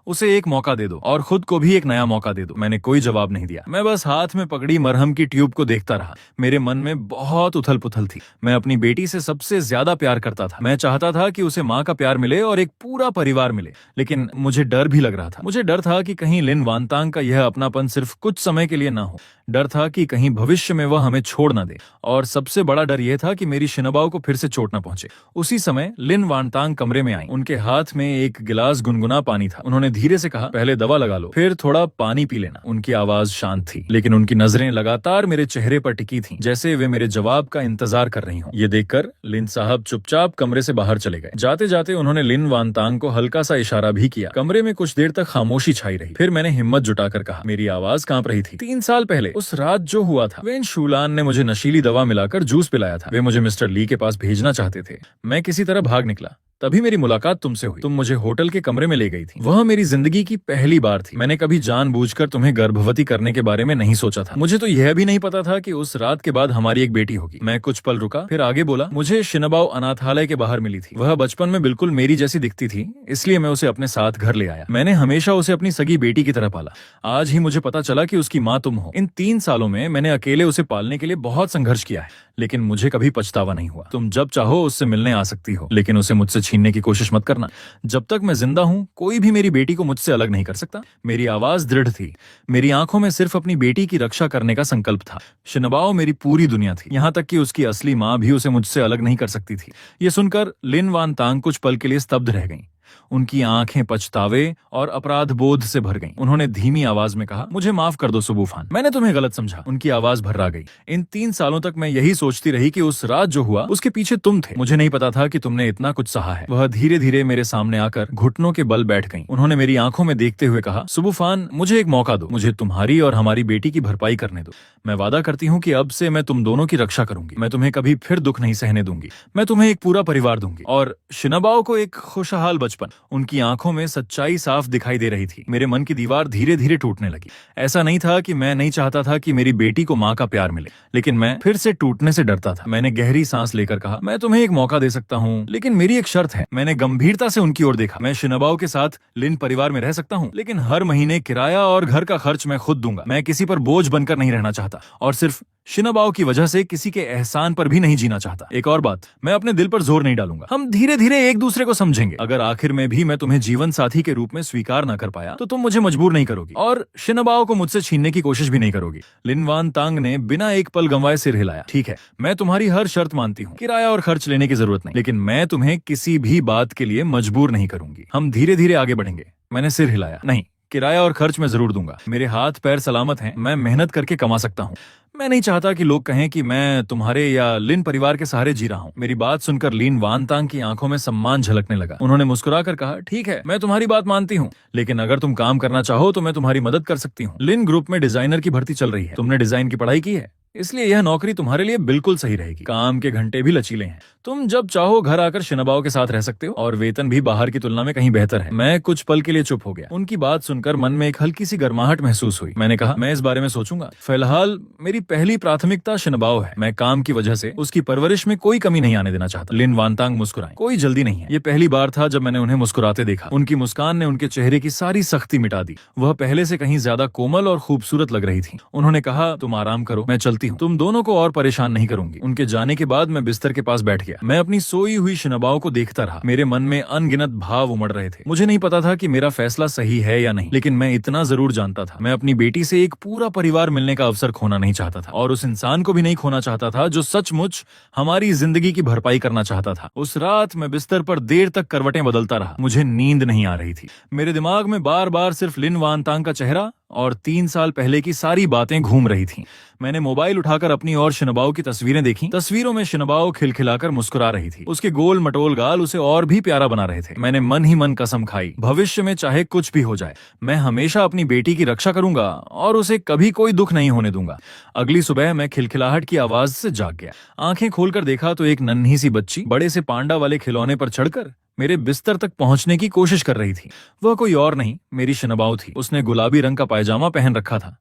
उसे एक मौका दे दो और खुद को भी एक नया मौका दे दो। मैंने कोई जवाब नहीं दिया। मैं बस हाथ में पकड़ी मरहम की ट्यूब को देखता रहा। मेरे मन में बहुत उथल पुथल थी। मैं अपनी बेटी से सबसे ज्यादा प्यार करता था। मैं चाहता था कि उसे माँ का प्यार मिले और एक पूरा परिवार मिले। लेकिन मुझे डर भी लग रहा था। मुझे डर था कि कहीं लिन वानतांग का यह अपनापन सिर्फ कुछ समय के लिए ना हो। डर था कि कहीं भविष्य में वह हमें छोड़ ना दे। और सबसे बड़ा डर यह था कि मेरी शिनबाओ को फिर से चोट न पहुंचे। उसी समय लिन वानतांग कमरे में आई। उनके हाथ में एक गिलास गुनगुना पानी था। उन्होंने धीरे से कहा, पहले दवा लगा लो, फिर थोड़ा पानी पी लेना। उनकी आवाज शांत थी, लेकिन उनकी नजरें लगातार मेरे चेहरे पर टिकी थीं, जैसे वे मेरे जवाब का इंतजार कर रही हों। ये देखकर लिन साहब चुपचाप कमरे से बाहर चले गए। जाते जाते उन्होंने लिन वानतांग को हल्का सा इशारा भी किया। कमरे में कुछ देर तक खामोशी छाई रही। फिर मैंने हिम्मत जुटाकर कहा, मेरी आवाज कांप रही थी। 3 साल पहले उस रात जो हुआ था, वेन शूलान ने मुझे नशीली दवा मिलाकर जूस पिलाया था। वे मुझे मिस्टर ली के पास भेजना चाहते थे। मैं किसी तरह भाग निकला। तभी मेरी मुलाकात तुमसे हुई। तुम मुझे होटल के कमरे में ले गई थी। वह मेरी जिंदगी की पहली बार थी। मैंने कभी जानबूझकर तुम्हें गर्भवती करने के बारे में नहीं सोचा था। मुझे तो यह भी नहीं पता था कि उस रात के बाद हमारी एक बेटी होगी। मैं कुछ पल रुका, फिर आगे बोला, मुझे शिनबाओ अनाथालय के बाहर मिली थी। वह बचपन में बिल्कुल मेरी जैसी दिखती थी, इसलिए मैं उसे अपने साथ घर ले आया। मैंने हमेशा उसे अपनी सगी बेटी की तरह पाला। आज ही मुझे पता चला कि उसकी माँ तुम हो। इन 3 सालों में मैंने अकेले उसे पालने के लिए बहुत संघर्ष किया है, लेकिन मुझे कभी पछतावा नहीं हुआ। तुम जब चाहो उससे मिलने आ सकती हो, लेकिन उसे मुझसे छीनने की कोशिश मत करना। जब तक मैं जिंदा हूं, कोई भी मेरी बेटी को मुझसे अलग नहीं कर सकता। मेरी आवाज दृढ़ थी। मेरी आंखों में सिर्फ अपनी बेटी की रक्षा करने का संकल्प था। शिनबाओ मेरी पूरी दुनिया थी, यहाँ तक कि उसकी असली माँ भी उसे मुझसे अलग नहीं कर सकती थी। ये सुनकर लिन वानतांग कुछ पल के लिए स्तब्ध रह गईं। उनकी आंखें पछतावे और अपराध बोध से भर गईं। उन्होंने धीमी आवाज में कहा, मुझे माफ कर दो सुबुफान, मैंने तुम्हें गलत समझा। उनकी आवाज भर्रा गई। इन 3 सालों तक मैं यही सोचती रही कि उस रात जो हुआ उसके पीछे तुम थे। मुझे नहीं पता था कि तुमने इतना कुछ सहा है। वह धीरे धीरे मेरे सामने आकर घुटनों के बल बैठ गईं। उन्होंने मेरी आंखों में देखते हुए कहा, सुबुफान, मुझे एक मौका दो। मुझे तुम्हारी और हमारी बेटी की भरपाई करने दो। मैं वादा करती हूँ कि अब से मैं तुम दोनों की रक्षा करूंगी। मैं तुम्हें कभी फिर दुख नहीं सहने दूंगी। मैं तुम्हें एक पूरा परिवार दूंगी। और शिनबाओ को एक खुशहाल बचपन। उनकी आंखों में सच्चाई साफ दिखाई दे रही थी। मेरे मन की दीवार धीरे धीरे टूटने लगी। ऐसा नहीं था कि मैं नहीं चाहता था कि मेरी बेटी को माँ का प्यार मिले, लेकिन मैं फिर से टूटने से डरता था। मैंने गहरी सांस लेकर कहा, मैं तुम्हें एक मौका दे सकता हूँ, लेकिन मेरी एक शर्त है। मैंने गंभीरता से उनकी ओर देखा। मैं शिनबाओ के साथ लिन परिवार में रह सकता हूँ, लेकिन हर महीने किराया और घर का खर्च मैं खुद दूंगा। मैं किसी पर बोझ बनकर नहीं रहना चाहता और सिर्फ शिनबाओ की वजह से किसी के एहसान पर भी नहीं जीना चाहता। एक और बात, मैं अपने दिल पर जोर नहीं डालूंगा। हम धीरे धीरे एक दूसरे को समझेंगे। अगर आखिर में भी मैं तुम्हें जीवन साथी के रूप में स्वीकार न कर पाया, तो तुम मुझे मजबूर नहीं करोगी और शिनबाओ को मुझसे छीनने की कोशिश भी नहीं करोगी। लिन वानतांग ने बिना एक पल गंवाए सिर हिलाया। ठीक है, मैं तुम्हारी हर शर्त मानती हूँ। किराया और खर्च लेने की जरूरत नहीं, लेकिन मैं तुम्हें किसी भी बात के लिए मजबूर नहीं करूंगी। हम धीरे धीरे आगे बढ़ेंगे। मैंने सिर हिलाया। नहीं, किराया और खर्च मैं जरूर दूंगा। मेरे हाथ पैर सलामत हैं। मैं मेहनत करके कमा सकता हूँ। मैं नहीं चाहता कि लोग कहें कि मैं तुम्हारे या लिन परिवार के सहारे जी रहा हूँ। मेरी बात सुनकर लिन वानतांग की आंखों में सम्मान झलकने लगा। उन्होंने मुस्कुराकर कहा, ठीक है, मैं तुम्हारी बात मानती हूँ, लेकिन अगर तुम काम करना चाहो तो मैं तुम्हारी मदद कर सकती हूँ। लिन ग्रुप में डिजाइनर की भर्ती चल रही है। तुमने डिजाइन की पढ़ाई की है, इसलिए यह नौकरी तुम्हारे लिए बिल्कुल सही रहेगी। काम के घंटे भी लचीले हैं। तुम जब चाहो घर आकर शिनबाओ के साथ रह सकते हो और वेतन भी बाहर की तुलना में कहीं बेहतर है। मैं कुछ पल के लिए चुप हो गया। उनकी बात सुनकर मन में एक हल्की सी गर्माहट महसूस हुई। मैंने कहा, मैं इस बारे में सोचूंगा। फिलहाल मेरी पहली प्राथमिकता शिनबाओ है। मैं काम की वजह से उसकी परवरिश में कोई कमी नहीं आने देना चाहता। लिन वानतांग मुस्कुराए। कोई जल्दी नहीं है। ये पहली बार था जब मैंने उन्हें मुस्कुराते देखा। उनकी मुस्कान ने उनके चेहरे की सारी सख्ती मिटा दी। वह पहले से कहीं ज्यादा कोमल और खूबसूरत लग रही थी। उन्होंने कहा, तुम आराम करो, मैं चलती हूँ। तुम दोनों को और परेशान नहीं करूंगी। उनके जाने के बाद मैं बिस्तर के पास बैठ गया। मैं अपनी सोई हुई शिनबाओ को देखता रहा। मेरे मन में अनगिनत भाव उमड़ रहे थे। मुझे नहीं पता था कि मेरा फैसला सही है या नहीं, लेकिन मैं इतना जरूर जानता था, मैं अपनी बेटी से एक पूरा परिवार मिलने का अवसर खोना नहीं चाहता था और उस इंसान को भी नहीं खोना चाहता था जो सचमुच हमारी जिंदगी की भरपाई करना चाहता था। उस रात मैं बिस्तर पर देर तक करवटें बदलता रहा। मुझे नींद नहीं आ रही थी। मेरे दिमाग में बार बार सिर्फ लिन वानतांग का चेहरा और 3 साल पहले की सारी बातें घूम रही थीं। मैंने मोबाइल मोबाइल उठाकर अपनी और शिनबाओ की तस्वीरें देखी। तस्वीरों में शिनबाओ खिलखिलाकर मुस्कुरा रही थी। उसके गोल मटोल गाल उसे और भी प्यारा बना रहे थे। मैंने मन ही मन कसम खाई, भविष्य में चाहे कुछ भी हो जाए, मैं हमेशा अपनी बेटी की रक्षा करूंगा और उसे कभी कोई दुख नहीं होने दूंगा। अगली सुबह मैं खिलखिलाहट की आवाज से जाग गया। आंखें खोलकर देखा तो एक नन्ही सी बच्ची बड़े से पांडा वाले खिलौने पर चढ़कर मेरे बिस्तर तक पहुंचने की कोशिश कर रही थी। वह कोई और नहीं, मेरी शिनबाओ थी। उसने गुलाबी रंग का पायजामा पहन रखा था,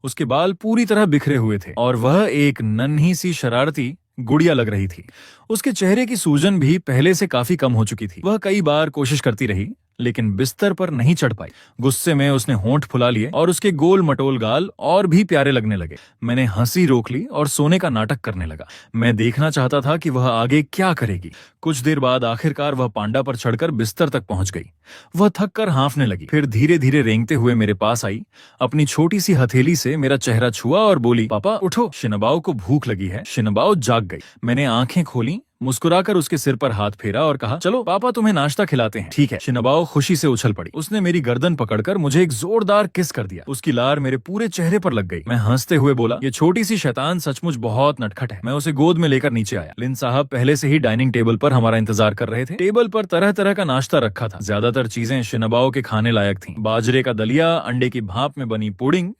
उसके बाल पूरी तरह बिखरे हुए थे और वह एक नन्ही सी शरारती गुड़िया लग रही थी। उसके चेहरे की सूजन भी पहले से काफी कम हो चुकी थी। वह कई बार कोशिश करती रही लेकिन बिस्तर पर नहीं चढ़ पाई। गुस्से में उसने होंठ फुला लिए और उसके गोल मटोल गाल और भी प्यारे लगने लगे। मैंने हंसी रोक ली और सोने का नाटक करने लगा। मैं देखना चाहता था कि वह आगे क्या करेगी। कुछ देर बाद आखिरकार वह पांडा पर चढ़कर बिस्तर तक पहुंच गई। वह थक कर हाँफने लगी, फिर धीरे धीरे रेंगते हुए मेरे पास आई, अपनी छोटी सी हथेली से मेरा चेहरा छुआ और बोली, पापा उठो, शिनबाओ को भूख लगी है। शिनबाओ जाग गई। मैंने आंखें खोली, मुस्कुराकर उसके सिर पर हाथ फेरा और कहा, चलो पापा तुम्हें नाश्ता खिलाते हैं। ठीक है। शिनबाओ खुशी से उछल पड़ी। उसने मेरी गर्दन पकड़कर मुझे एक जोरदार किस कर दिया। उसकी लार मेरे पूरे चेहरे पर लग गई। मैं हंसते हुए बोला, ये छोटी सी शैतान सचमुच बहुत नटखट है। मैं उसे गोद में लेकर नीचे आया। लिन साहब पहले से ही डाइनिंग टेबल पर हमारा इंतजार कर रहे थे। टेबल पर तरह तरह का नाश्ता रखा था। ज्यादातर चीजें शिनबाओ के खाने लायक थीं। बाजरे का दलिया, अंडे की भाप में बनी पुडिंग,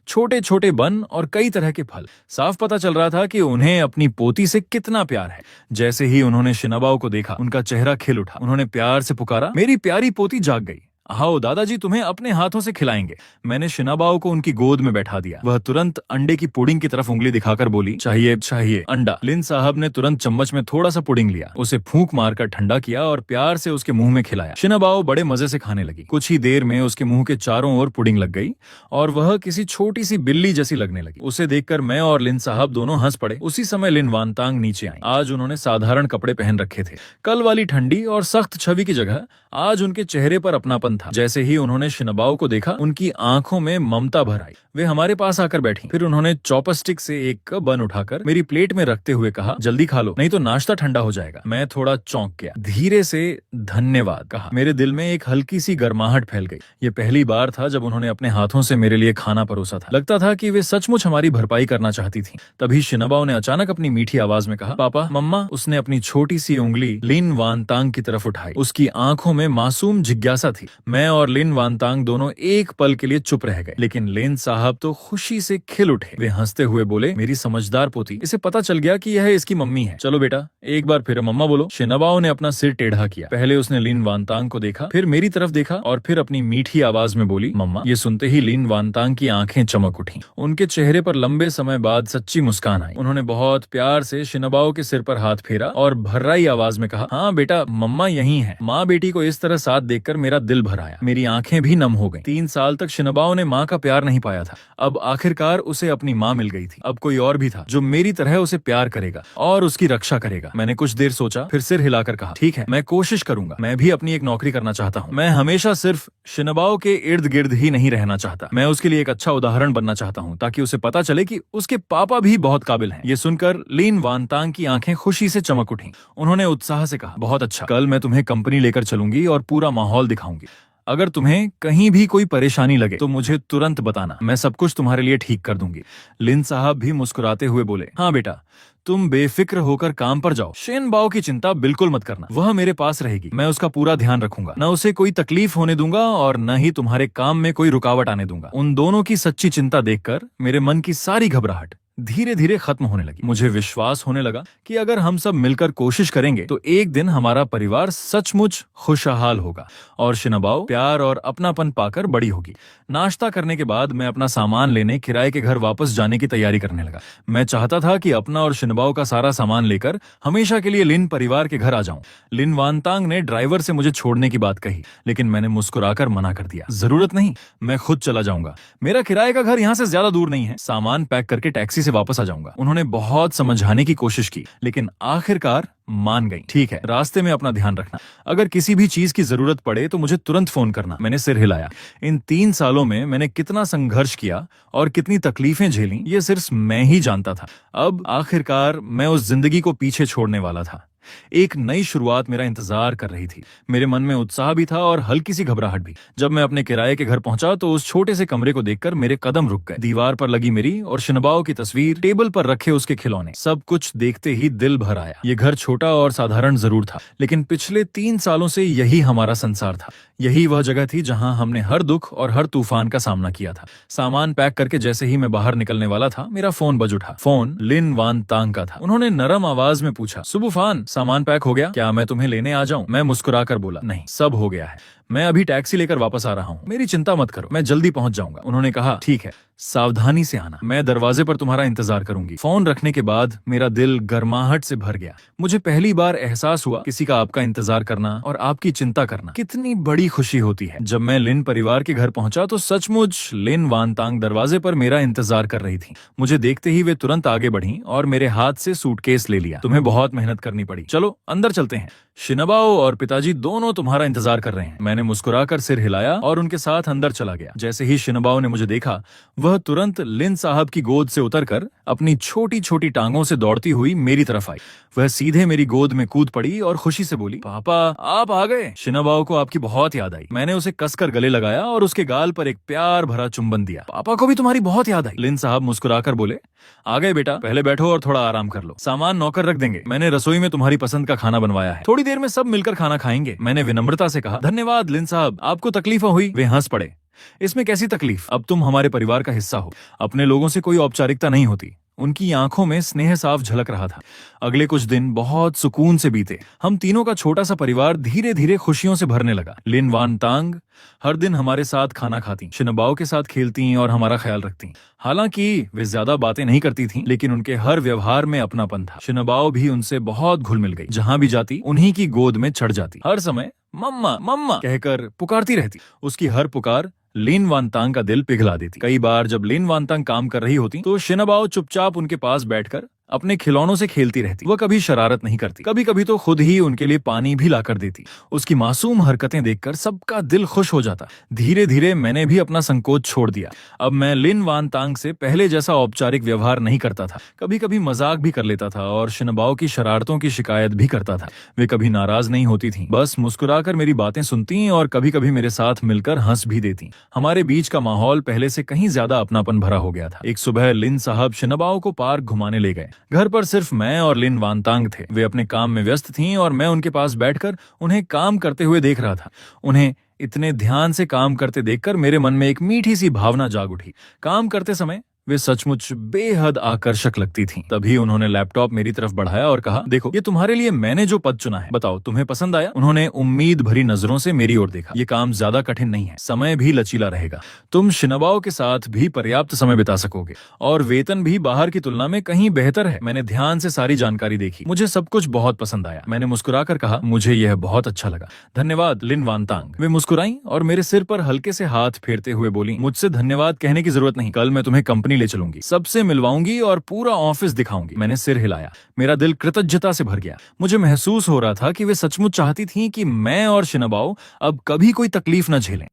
छोटे छोटे बन और कई तरह के फल। साफ पता चल रहा था कि उन्हें अपनी पोती से कितना प्यार है। जैसे ही उन्होंने शिनबाओ को देखा, उनका चेहरा खिल उठा। उन्होंने प्यार से पुकारा, मेरी प्यारी पोती जाग गई। आओ दादाजी तुम्हें अपने हाथों से खिलाएंगे। मैंने शिनबाओ को उनकी गोद में बैठा दिया। वह तुरंत अंडे की पुडिंग की तरफ उंगली दिखाकर बोली, चाहिए चाहिए अंडा। लिन साहब ने तुरंत चम्मच में थोड़ा सा पुडिंग लिया, उसे फूंक मारकर ठंडा किया और प्यार से उसके मुंह में खिलाया। शिनबाओ बड़े मजे से खाने लगी। कुछ ही देर में उसके मुंह के चारों ओर पुडिंग लग गई और वह किसी छोटी सी बिल्ली जैसी लगने लगी। उसे देखकर मैं और लिन साहब दोनों हंस पड़े। उसी समय लिन वानतांग नीचे आई। आज उन्होंने साधारण कपड़े पहन रखे थे। कल वाली ठंडी और सख्त छवि की जगह आज उनके चेहरे पर अपनापन था। जैसे ही उन्होंने शिनबाओ को देखा, उनकी आंखों में ममता भर आई। वे हमारे पास आकर बैठी। फिर उन्होंने चॉपस्टिक से एक बन उठाकर मेरी प्लेट में रखते हुए कहा, जल्दी खा लो, नहीं तो नाश्ता ठंडा हो जाएगा। मैं थोड़ा चौंक गया। धीरे से धन्यवाद कहा। मेरे दिल में एक हल्की सी गर्माहट फैल गई। ये पहली बार था जब उन्होंने अपने हाथों से मेरे लिए खाना परोसा था। लगता था कि वे सचमुच हमारी भरपाई करना चाहती थी। तभी शिनबाओ ने अचानक अपनी मीठी आवाज में कहा, पापा मम्मा। उसने अपनी छोटी सी उंगली लिन वानतांग की तरफ उठाई। उसकी आंखों में मासूम जिज्ञासा थी। मैं और लिन वानतांग दोनों एक पल के लिए चुप रह गए, लेकिन लिन साहब तो खुशी से खिल उठे। वे हंसते हुए बोले, मेरी समझदार पोती, इसे पता चल गया कि यह इसकी मम्मी है। चलो बेटा एक बार फिर मम्मा बोलो। शिनबाओ ने अपना सिर टेढ़ा किया। पहले उसने लिन वानतांग को देखा, फिर मेरी तरफ देखा और फिर अपनी मीठी आवाज में बोली, मम्मा। ये सुनते ही लिन वानतांग की आंखें चमक उठी। उनके चेहरे पर लंबे समय बाद सच्ची मुस्कान आई। उन्होंने बहुत प्यार से शिनबाओ के सिर पर हाथ फेरा और भर्राई आवाज में कहा, हाँ बेटा मम्मा यही है। माँ बेटी को इस तरह साथ देखकर मेरा दिल भर आया। मेरी आंखें भी नम हो गईं। 3 साल तक शिनबाओ ने माँ का प्यार नहीं पाया था। अब आखिरकार उसे अपनी माँ मिल गई थी। अब कोई और भी था जो मेरी तरह उसे प्यार करेगा और उसकी रक्षा करेगा। मैंने कुछ देर सोचा, फिर सिर हिलाकर कहा, ठीक है, मैं कोशिश करूंगा। मैं भी अपनी एक नौकरी करना चाहता हूँ। मैं हमेशा सिर्फ शिनबाओ के इर्द गिर्द ही नहीं रहना चाहता। मैं उसके लिए एक अच्छा उदाहरण बनना चाहता हूँ, ताकि उसे पता चले कि उसके पापा भी बहुत काबिल हैं। ये सुनकर लिन वानतांग की आंखें खुशी से चमक उठी। उन्होंने उत्साह से कहा, बहुत अच्छा, कल मैं तुम्हें कंपनी लेकर चलूंगी और पूरा माहौल दिखाऊंगी। अगर तुम्हें कहीं भी कोई परेशानी लगे तो मुझे तुरंत बताना, मैं सब कुछ तुम्हारे लिए ठीक कर दूंगी। लिन साहब भी मुस्कुराते हुए बोले, हाँ बेटा, तुम बेफिक्र होकर काम पर जाओ। शिनबाओ की चिंता बिल्कुल मत करना, वह मेरे पास रहेगी। मैं उसका पूरा ध्यान रखूंगा, न उसे कोई तकलीफ होने दूंगा और न ही तुम्हारे काम में कोई रुकावट आने दूंगा। उन दोनों की सच्ची चिंता देखकर मेरे मन की सारी घबराहट धीरे धीरे खत्म होने लगी। मुझे विश्वास होने लगा कि अगर हम सब मिलकर कोशिश करेंगे तो एक दिन हमारा परिवार सचमुच खुशहाल होगा और शिनबाओ प्यार और अपनापन पाकर बड़ी होगी। नाश्ता करने के बाद मैं अपना सामान लेने किराए के घर वापस जाने की तैयारी करने लगा। मैं चाहता था कि अपना और शिनबाओ का सारा सामान लेकर हमेशा के लिए लिन परिवार के घर आ जाऊं। लिन वानतांग ने ड्राइवर से मुझे छोड़ने की बात कही, लेकिन मैंने मुस्कुराकर मना कर दिया। जरूरत नहीं, मैं खुद चला जाऊंगा। मेरा किराए का घर यहाँ से ज्यादा दूर नहीं है। सामान पैक करके टैक्सी से वापस आ जाऊंगा। उन्होंने बहुत समझाने की कोशिश की, लेकिन आखिरकार मान गई। ठीक है, रास्ते में अपना ध्यान रखना। अगर किसी भी चीज की जरूरत पड़े तो मुझे तुरंत फोन करना। मैंने सिर हिलाया। इन 3 सालों में मैंने कितना संघर्ष किया और कितनी तकलीफें झेली, ये सिर्फ मैं ही जानता था। अब आखिरकार मैं उस जिंदगी को पीछे छोड़ने वाला था एक नई शुरुआत मेरा इंतजार कर रही थी। मेरे मन में उत्साह भी था और हल्की सी घबराहट भी। जब मैं अपने किराए के घर पहुंचा तो उस छोटे से कमरे को देखकर मेरे कदम रुक गए। दीवार पर लगी मेरी और शिनबाओ की तस्वीर, टेबल पर रखे उसके खिलौने, सब कुछ देखते ही दिल भर आया। ये घर छोटा और साधारण जरूर था, लेकिन पिछले 3 सालों से यही हमारा संसार था। यही वह जगह थी जहां हमने हर दुख और हर तूफान का सामना किया था। सामान पैक करके जैसे ही मैं बाहर निकलने वाला था, मेरा फोन बज उठा। फोन लिन वान तांग का था। उन्होंने नरम आवाज में पूछा, सुबुफान, सामान पैक हो गया? क्या मैं तुम्हें लेने आ जाऊं? मैं मुस्कुराकर बोला, नहीं, सब हो गया है। मैं अभी टैक्सी लेकर वापस आ रहा हूँ। मेरी चिंता मत करो, मैं जल्दी पहुंच जाऊंगा। उन्होंने कहा, ठीक है, सावधानी से आना। मैं दरवाजे पर तुम्हारा इंतजार करूंगी। फोन रखने के बाद मेरा दिल गर्माहट से भर गया। मुझे पहली बार एहसास हुआ किसी का आपका इंतजार करना और आपकी चिंता करना कितनी बड़ी खुशी होती है। जब मैं लिन परिवार के घर पहुंचा तो सचमुच लिन वान तांग दरवाजे पर मेरा इंतजार कर रही थी। मुझे देखते ही वे तुरंत आगे बढ़ी और मेरे हाथ से सूटकेस ले लिया। तुम्हें बहुत मेहनत करनी पड़ी, चलो अंदर चलते हैं। शिनबाओ और पिताजी दोनों तुम्हारा इंतजार कर रहे हैं। मैंने मुस्कुराकर सिर हिलाया और उनके साथ अंदर चला गया। जैसे ही शिनबाओ ने मुझे देखा, वह तुरंत लिन साहब की गोद से उतरकर अपनी छोटी छोटी टांगों से दौड़ती हुई मेरी तरफ आई। वह सीधे मेरी गोद में कूद पड़ी और खुशी से बोली, पापा आप आ गए। शिनबाओ को आपकी बहुत याद आई। मैंने उसे कसकर गले लगाया और उसके गाल पर एक प्यार भरा चुंबन दिया। पापा को भी तुम्हारी बहुत याद आई। लिन साहब मुस्कुराकर बोले, आ गए बेटा, पहले बैठो और थोड़ा आराम कर लो। सामान नौकर रख देंगे। मैंने रसोई में तुम्हारी पसंद का खाना बनवाया है। थोड़ी देर में सब मिलकर खाना खाएंगे। मैंने विनम्रता से कहा, धन्यवाद लिन साहब, आपको तकलीफ हुई? वे हंस पड़े। इसमें कैसी तकलीफ, अब तुम हमारे परिवार का हिस्सा हो। अपने लोगों से कोई औपचारिकता नहीं होती। उनकी आंखों में स्नेह साफ झलक रहा था। अगले कुछ दिन बहुत सुकून से बीते। हम तीनों का छोटा सा परिवार धीरे धीरे खुशियों से भरने लगा। लिन वान तांग हर दिन हमारे साथ खाना खाती, शिनबाओ के साथ खेलती और हमारा ख्याल रखती। हालांकि वे ज्यादा बातें नहीं करती थीं, लेकिन उनके हर व्यवहार में अपनापन था। शिनबाओ भी उनसे बहुत घुल मिल गई। जहां भी जाती उन्हीं की गोद में चढ़ जाती। हर समय मम्मा मम्मा कहकर पुकारती रहती। उसकी हर पुकार लिन वान तांग का दिल पिघला देती। कई बार जब लिन वान तांग काम कर रही होती तो शिनबाओ चुपचाप उनके पास बैठकर अपने खिलौनों से खेलती रहती। वह कभी शरारत नहीं करती, कभी कभी तो खुद ही उनके लिए पानी भी लाकर देती। उसकी मासूम हरकतें देखकर सबका दिल खुश हो जाता। धीरे धीरे मैंने भी अपना संकोच छोड़ दिया। अब मैं लिन वान तांग से पहले जैसा औपचारिक व्यवहार नहीं करता था। कभी कभी मजाक भी कर लेता था और शिनबाओ की शरारतों की शिकायत भी करता था। वे कभी नाराज नहीं होती थी, बस मुस्कुराकर मेरी बातें सुनती और कभी कभी मेरे साथ मिलकर हंस भी देती। हमारे बीच का माहौल पहले से कहीं ज्यादा अपनापन भरा हो गया था। एक सुबह लिन साहब शिनबाओ को पार्क घुमाने ले गए। घर पर सिर्फ मैं और लिन वान तांग थे। वे अपने काम में व्यस्त थीं और मैं उनके पास बैठकर उन्हें काम करते हुए देख रहा था। उन्हें इतने ध्यान से काम करते देखकर मेरे मन में एक मीठी सी भावना जाग उठी। काम करते समय वे सचमुच बेहद आकर्षक लगती थीं। तभी उन्होंने लैपटॉप मेरी तरफ बढ़ाया और कहा, देखो ये तुम्हारे लिए मैंने जो पद चुना है, बताओ तुम्हें पसंद आया? उन्होंने उम्मीद भरी नजरों से मेरी ओर देखा। ये काम ज्यादा कठिन नहीं है, समय भी लचीला रहेगा। तुम शिनबाओ के साथ भी पर्याप्त समय बिता सकोगे और वेतन भी बाहर की तुलना में कहीं बेहतर है। मैंने ध्यान से सारी जानकारी देखी, मुझे सब कुछ बहुत पसंद आया। मैंने मुस्कुराकर कहा, मुझे यह बहुत अच्छा लगा, धन्यवाद लिन वान तांग। वे मुस्कुराई और मेरे सिर पर हल्के से हाथ फेरते हुए बोली, मुझसे धन्यवाद कहने की जरूरत नहीं, कल मैं तुम्हें कंपनी ले चलूंगी, सबसे मिलवाऊंगी और पूरा ऑफिस दिखाऊंगी। मैंने सिर हिलाया। मेरा दिल कृतज्ञता से भर गया। मुझे महसूस हो रहा था कि वे सचमुच चाहती थीं कि मैं और शिनबाओ अब कभी कोई तकलीफ न झेलें।